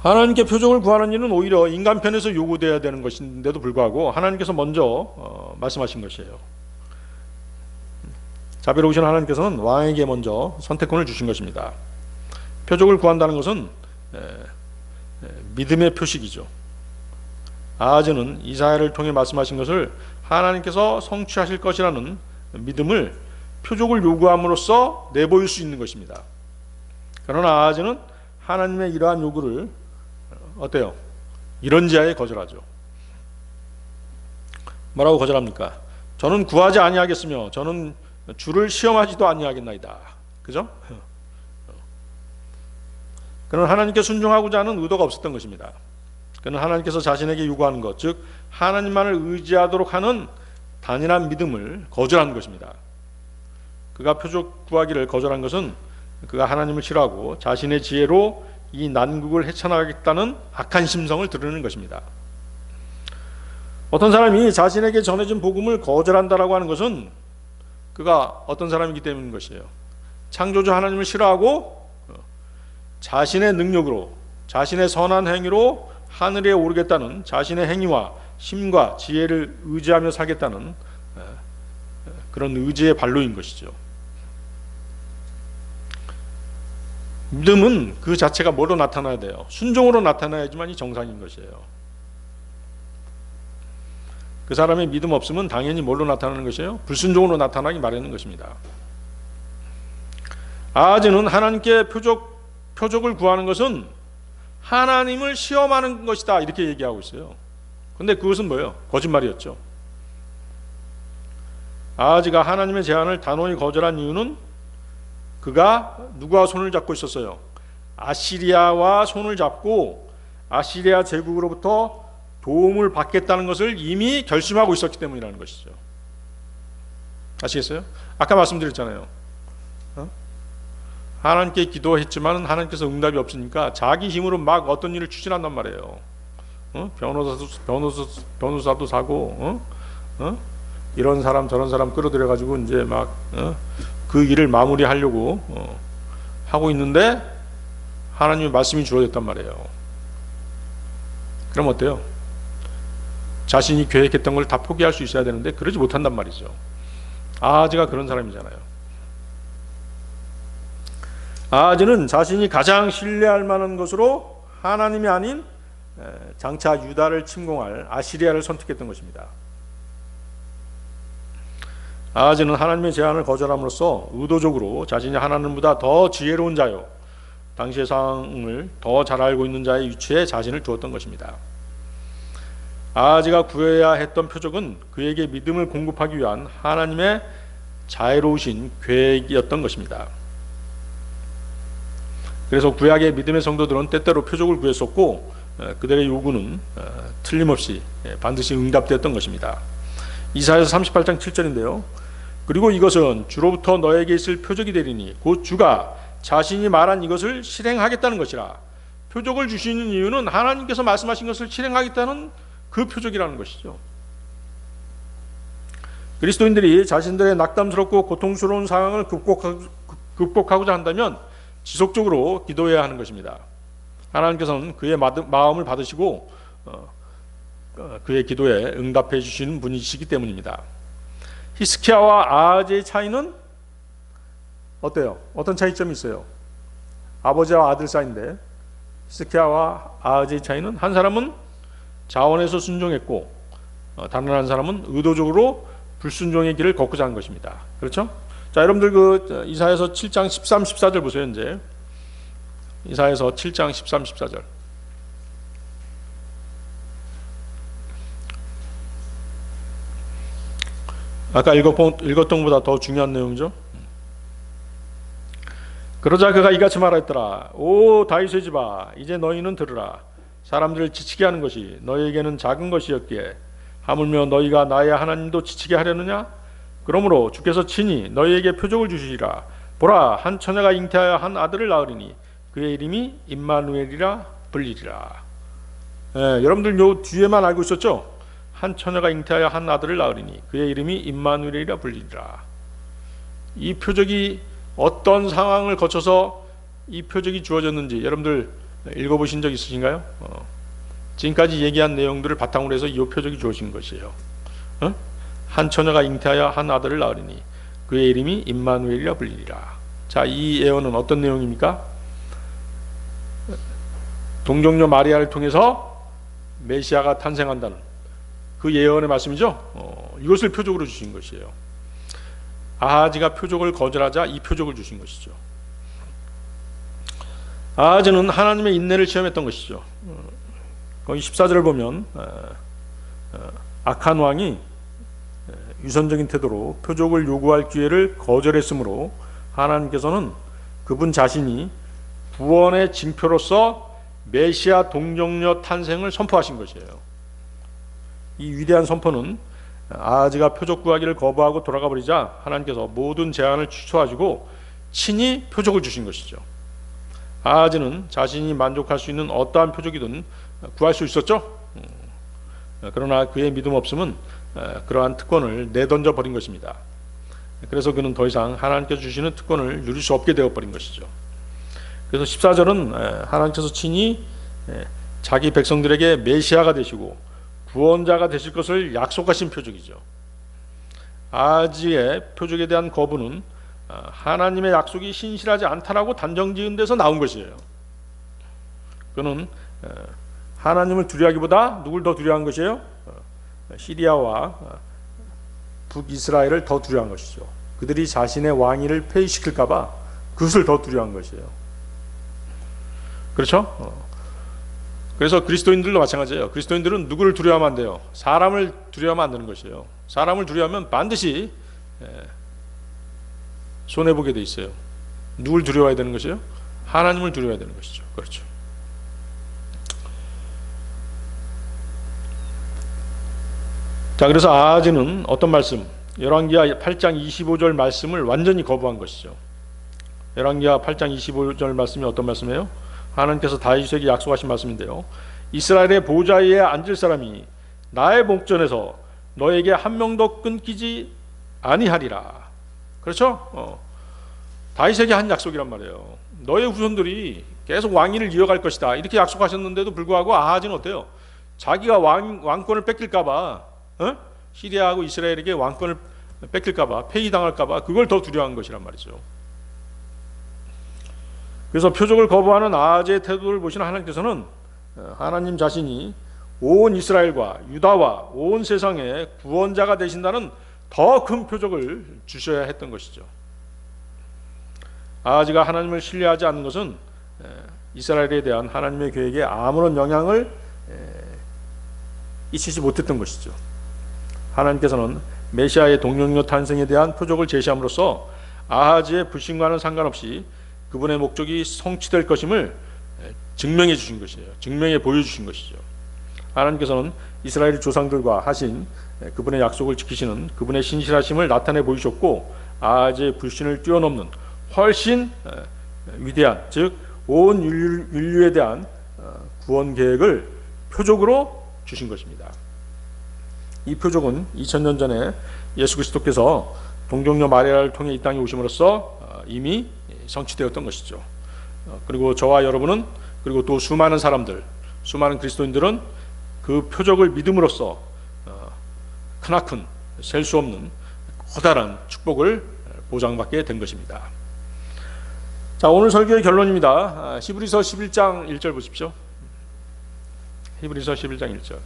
하나님께 표적을 구하는 일은 오히려 인간 편에서 요구되어야 되는 것인데도 불구하고 하나님께서 먼저 말씀하신 것이에요. 자비로우신 하나님께서는 왕에게 먼저 선택권을 주신 것입니다. 표적을 구한다는 것은 믿음의 표식이죠. 아하즈는 이사야를 통해 말씀하신 것을 하나님께서 성취하실 것이라는 믿음을 표적을 요구함으로써 내보일 수 있는 것입니다. 그러나 아하즈는 하나님의 이러한 요구를 어때요? 이런지하에 거절하죠. 뭐라고 거절합니까? 저는 구하지 아니하겠으며 저는 주를 시험하지도 아니하겠나이다. 그죠? 그는 하나님께 순종하고자 하는 의도가 없었던 것입니다. 그는 하나님께서 자신에게 요구하는 것, 즉 하나님만을 의지하도록 하는 단일한 믿음을 거절한 것입니다. 그가 표적 구하기를 거절한 것은 그가 하나님을 싫어하고 자신의 지혜로 이 난국을 헤쳐나가겠다는 악한 심성을 드러내는 것입니다. 어떤 사람이 자신에게 전해진 복음을 거절한다라고 하는 것은 그가 어떤 사람이기 때문인 것이에요. 창조주 하나님을 싫어하고 자신의 능력으로, 자신의 선한 행위로 하늘에 오르겠다는 자신의 행위와 힘과 지혜를 의지하며 살겠다는 그런 의지의 발로인 것이죠. 믿음은 그 자체가 뭐로 나타나야 돼요? 순종으로 나타나야지만이 정상인 것이에요. 그 사람의 믿음 없으면 당연히 뭘로 나타나는 것이에요? 불순종으로 나타나기 마련인 것입니다. 아하즈는 하나님께 표적을 구하는 것은 하나님을 시험하는 것이다 이렇게 얘기하고 있어요. 근데 그것은 뭐예요? 거짓말이었죠. 아하즈가 하나님의 제안을 단호히 거절한 이유는 그가 누구와 손을 잡고 있었어요? 아시리아와 손을 잡고 아시리아 제국으로부터 도움을 받겠다는 것을 이미 결심하고 있었기 때문이라는 것이죠. 아시겠어요? 아까 말씀드렸잖아요. 하나님께 기도했지만 하나님께서 응답이 없으니까 자기 힘으로 막 어떤 일을 추진한단 말이에요. 변호사도 사고, 이런 사람 저런 사람 끌어들여가지고 이제 막 그 일을 마무리하려고 하고 있는데 하나님의 말씀이 주어졌단 말이에요. 그럼 어때요? 자신이 계획했던 걸 다 포기할 수 있어야 되는데 그러지 못한단 말이죠. 아하즈가 그런 사람이잖아요. 아하즈는 자신이 가장 신뢰할 만한 것으로 하나님이 아닌 장차 유다를 침공할 아시리아를 선택했던 것입니다. 아하즈는 하나님의 제안을 거절함으로써 의도적으로 자신이 하나님보다 더 지혜로운 자요, 당시의 상황을 더 잘 알고 있는 자의 위치에 자신을 두었던 것입니다. 아하즈가 구해야 했던 표적은 그에게 믿음을 공급하기 위한 하나님의 자애로우신 계획이었던 것입니다. 그래서 구약의 믿음의 성도들은 때때로 표적을 구했었고 그들의 요구는 틀림없이 반드시 응답되었던 것입니다. 이사야서 38장 7절인데요. 그리고 이것은 주로부터 너에게 있을 표적이 되리니 곧 주가 자신이 말한 이것을 실행하겠다는 것이라. 표적을 주시는 이유는 하나님께서 말씀하신 것을 실행하겠다는 그 표적이라는 것이죠. 그리스도인들이 자신들의 낙담스럽고 고통스러운 상황을 극복하고자 한다면 지속적으로 기도해야 하는 것입니다. 하나님께서는 그의 마음을 받으시고 그의 기도에 응답해 주시는 분이시기 때문입니다. 히스기야와 아하즈의 차이는 어때요? 어떤 차이점이 있어요? 아버지와 아들 사이인데 히스기야와 아하즈의 차이는 한 사람은 자원해서 순종했고 다른 한 사람은 의도적으로 불순종의 길을 걷고자 한 것입니다. 그렇죠? 자, 여러분들 그 이사야서 7장 13, 14절 보세요. 이제 이사야서 7장 13, 14절. 아까 읽었던 것보다 더 중요한 내용이죠. 그러자 그가 이같이 말하였더라. 오 다윗의 집아, 이제 너희는 들으라. 사람들을 지치게 하는 것이 너희에게는 작은 것이었기에 하물며 너희가 나의 하나님도 지치게 하려느냐? 그러므로 주께서 친히 너희에게 표적을 주시리라. 보라, 한 처녀가 잉태하여 한 아들을 낳으리니 그의 이름이 임마누엘이라 불리리라. 여러분들 요 뒤에만 알고 있었죠? 한 처녀가 잉태하여 한 아들을 낳으리니 그의 이름이 임마누엘이라 불리리라. 이 표적이 어떤 상황을 거쳐서 이 표적이 주어졌는지 여러분들 읽어보신 적 있으신가요? 지금까지 얘기한 내용들을 바탕으로 해서 이 표적이 주어진 것이에요. 한 처녀가 잉태하여 한 아들을 낳으리니 그의 이름이 임마누엘이라 불리리라. 자, 이 예언은 어떤 내용입니까? 동정녀 마리아를 통해서 메시아가 탄생한다는 그 예언의 말씀이죠. 이것을 표적으로 주신 것이에요. 아하즈가 표적을 거절하자 이 표적을 주신 것이죠. 아하즈는 하나님의 인내를 시험했던 것이죠. 거기 14절을 보면 악한 왕이 유선적인 태도로 표적을 요구할 기회를 거절했으므로 하나님께서는 그분 자신이 구원의 징표로서 메시아 동정녀 탄생을 선포하신 것이에요. 이 위대한 선포는 아하즈가 표적 구하기를 거부하고 돌아가 버리자 하나님께서 모든 제한을 취소하시고 친히 표적을 주신 것이죠. 아하즈는 자신이 만족할 수 있는 어떠한 표적이든 구할 수 있었죠. 그러나 그의 믿음 없음은 그러한 특권을 내던져 버린 것입니다. 그래서 그는 더 이상 하나님께서 주시는 특권을 누릴 수 없게 되어 버린 것이죠. 그래서 14절은 하나님께서 친히 자기 백성들에게 메시아가 되시고 구원자가 되실 것을 약속하신 표적이죠. 아하즈의 표적에 대한 거부는 하나님의 약속이 신실하지 않다라고 단정지은 데서 나온 것이에요. 그는 하나님을 두려워하기보다 누굴 더 두려워한 것이에요? 시리아와 북이스라엘을 더 두려워한 것이죠. 그들이 자신의 왕위를 폐위시킬까 봐 그것을 더 두려워한 것이에요. 그렇죠? 그래서 그리스도인들도 마찬가지예요. 그리스도인들은 누구를 두려워하면 안 돼요? 사람을 두려워하면 안 되는 것이에요. 사람을 두려워하면 반드시 손해보게 돼 있어요. 누굴 두려워해야 되는 것이에요? 하나님을 두려워해야 되는 것이죠. 그렇죠. 자, 그래서 아하즈는 어떤 말씀? 열왕기하 8장 25절 말씀을 완전히 거부한 것이죠. 열왕기하 8장 25절 말씀이 어떤 말씀이에요? 하나님께서 다윗에게 약속하신 말씀인데요. 이스라엘의 보좌에 앉을 사람이 나의 목전에서 너에게 한 명도 끊기지 아니하리라. 그렇죠? 다윗에게 한 약속이란 말이에요. 너의 후손들이 계속 왕위를 이어갈 것이다. 이렇게 약속하셨는데도 불구하고 아하즈는 어때요? 자기가 왕권을 뺏길까봐, 시리아하고 이스라엘에게 왕권을 뺏길까봐, 폐위당할까봐 그걸 더 두려워한 것이란 말이죠. 그래서 표적을 거부하는 아하즈의 태도를 보시는 하나님께서는 하나님 자신이 온 이스라엘과 유다와 온 세상의 구원자가 되신다는 더 큰 표적을 주셔야 했던 것이죠. 아하즈가 하나님을 신뢰하지 않는 것은 이스라엘에 대한 하나님의 계획에 아무런 영향을 끼치지 못했던 것이죠. 하나님께서는 메시아의 동정녀 탄생에 대한 표적을 제시함으로써 아하즈의 불신과는 상관없이 그분의 목적이 성취될 것임을 증명해 주신 것이에요. 증명해 보여주신 것이죠. 하나님께서는 이스라엘 조상들과 하신 그분의 약속을 지키시는 그분의 신실하심을 나타내 보이셨고 아하즈의 불신을 뛰어넘는 훨씬 위대한, 즉 온 인류에 대한 구원 계획을 표적으로 주신 것입니다. 이 표적은 2000년 전에 예수 그리스도께서 동정녀 마리아를 통해 이 땅에 오심으로써 이미 성취되었던 것이죠. 그리고 저와 여러분은, 그리고 또 수많은 사람들, 수많은 그리스도인들은 그 표적을 믿음으로써 크나큰 셀 수 없는 커다란 축복을 보장받게 된 것입니다. 자, 오늘 설교의 결론입니다. 히브리서 11장 1절 보십시오. 히브리서 11장 1절.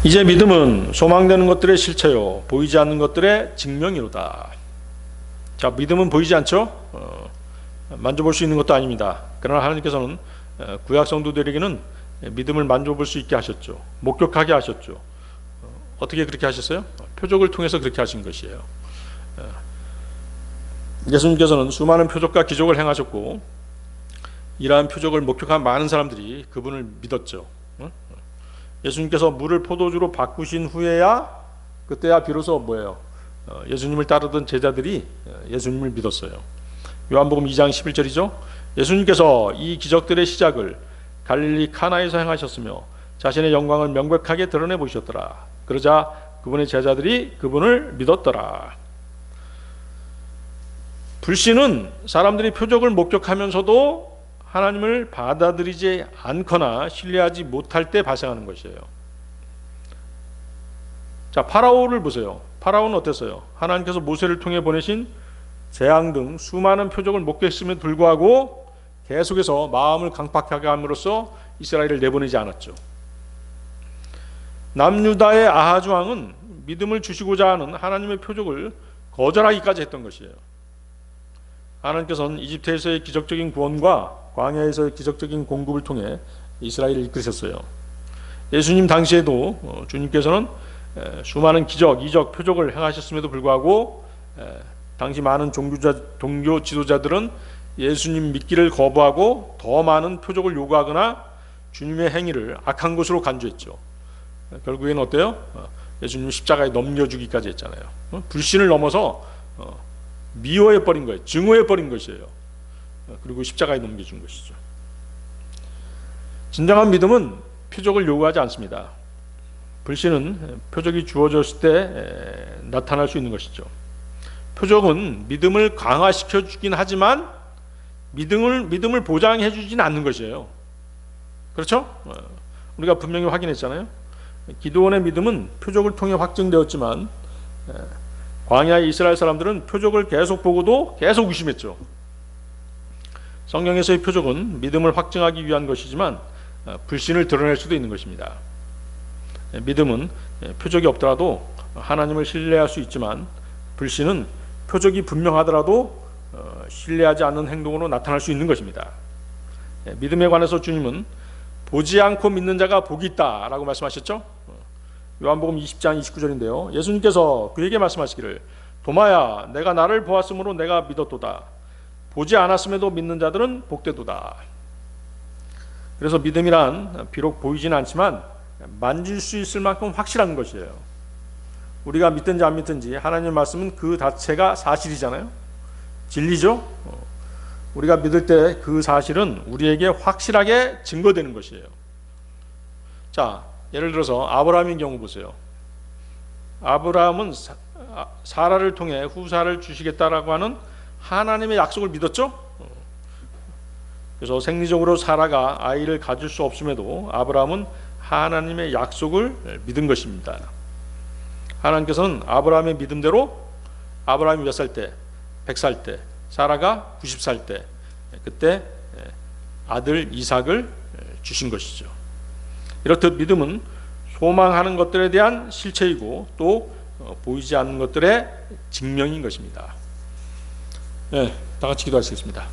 이제 믿음은 소망되는 것들의 실체요 보이지 않는 것들의 증명이로다. 자, 믿음은 보이지 않죠? 만져볼 수 있는 것도 아닙니다. 그러나 하나님께서는 구약 성도들에게는 믿음을 만져볼 수 있게 하셨죠. 목격하게 하셨죠. 어떻게 그렇게 하셨어요? 표적을 통해서 그렇게 하신 것이에요. 예수님께서는 수많은 표적과 기적을 행하셨고 이러한 표적을 목격한 많은 사람들이 그분을 믿었죠. 예수님께서 물을 포도주로 바꾸신 후에야 그때야 비로소 뭐예요? 예수님을 따르던 제자들이 예수님을 믿었어요. 요한복음 2장 11절이죠. 예수님께서 이 기적들의 시작을 갈릴리 카나에서 행하셨으며 자신의 영광을 명백하게 드러내 보이셨더라. 그러자 그분의 제자들이 그분을 믿었더라. 불신은 사람들이 표적을 목격하면서도 하나님을 받아들이지 않거나 신뢰하지 못할 때 발생하는 것이에요. 자, 파라오를 보세요. 파라오는 어땠어요? 하나님께서 모세를 통해 보내신 재앙 등 수많은 표적을 목격했음에도 불구하고 계속해서 마음을 강팍하게 함으로써 이스라엘을 내보내지 않았죠. 남유다의 아하즈 왕은 믿음을 주시고자 하는 하나님의 표적을 거절하기까지 했던 것이에요. 하나님께서는 이집트에서의 기적적인 구원과 광야에서의 기적적인 공급을 통해 이스라엘을 이끄셨어요. 예수님 당시에도 주님께서는 수많은 기적, 이적, 표적을 행하셨음에도 불구하고 당시 많은 종교 지도자들은 예수님 믿기를 거부하고 더 많은 표적을 요구하거나 주님의 행위를 악한 것으로 간주했죠. 결국에는 어때요? 예수님 십자가에 넘겨주기까지 했잖아요. 불신을 넘어서 미워해버린 거예요. 증오해버린 것이에요. 그리고 십자가에 넘겨준 것이죠. 진정한 믿음은 표적을 요구하지 않습니다. 불신은 표적이 주어졌을 때 나타날 수 있는 것이죠. 표적은 믿음을 강화시켜 주긴 하지만 믿음을 보장해 주진 않는 것이에요. 그렇죠? 우리가 분명히 확인했잖아요. 기드온의 믿음은 표적을 통해 확증되었지만 광야의 이스라엘 사람들은 표적을 계속 보고도 계속 의심했죠. 성경에서의 표적은 믿음을 확증하기 위한 것이지만 불신을 드러낼 수도 있는 것입니다. 믿음은 표적이 없더라도 하나님을 신뢰할 수 있지만 불신은 표적이 분명하더라도 신뢰하지 않는 행동으로 나타날 수 있는 것입니다. 믿음에 관해서 주님은 보지 않고 믿는 자가 복이 있다 라고 말씀하셨죠. 요한복음 20장 29절인데요 예수님께서 그에게 말씀하시기를 도마야 내가 나를 보았으므로 내가 믿었도다. 보지 않았음에도 믿는 자들은 복되도다. 그래서 믿음이란 비록 보이지는 않지만 만질 수 있을 만큼 확실한 것이에요. 우리가 믿든지 안 믿든지 하나님의 말씀은 그 자체가 사실이잖아요. 진리죠. 우리가 믿을 때 그 사실은 우리에게 확실하게 증거되는 것이에요. 자, 예를 들어서 아브라함의 경우 보세요. 아브라함은 사라를 통해 후사를 주시겠다라고 하는 하나님의 약속을 믿었죠. 그래서 생리적으로 사라가 아이를 가질 수 없음에도 아브라함은 하나님의 약속을 믿은 것입니다. 하나님께서는 아브라함의 믿음대로 아브라함이 몇 살 때? 100살 때, 사라가 90살 때 그때 아들 이삭을 주신 것이죠. 이렇듯 믿음은 소망하는 것들에 대한 실체이고 또 보이지 않는 것들의 증명인 것입니다. 네, 다 같이 기도하시겠습니다.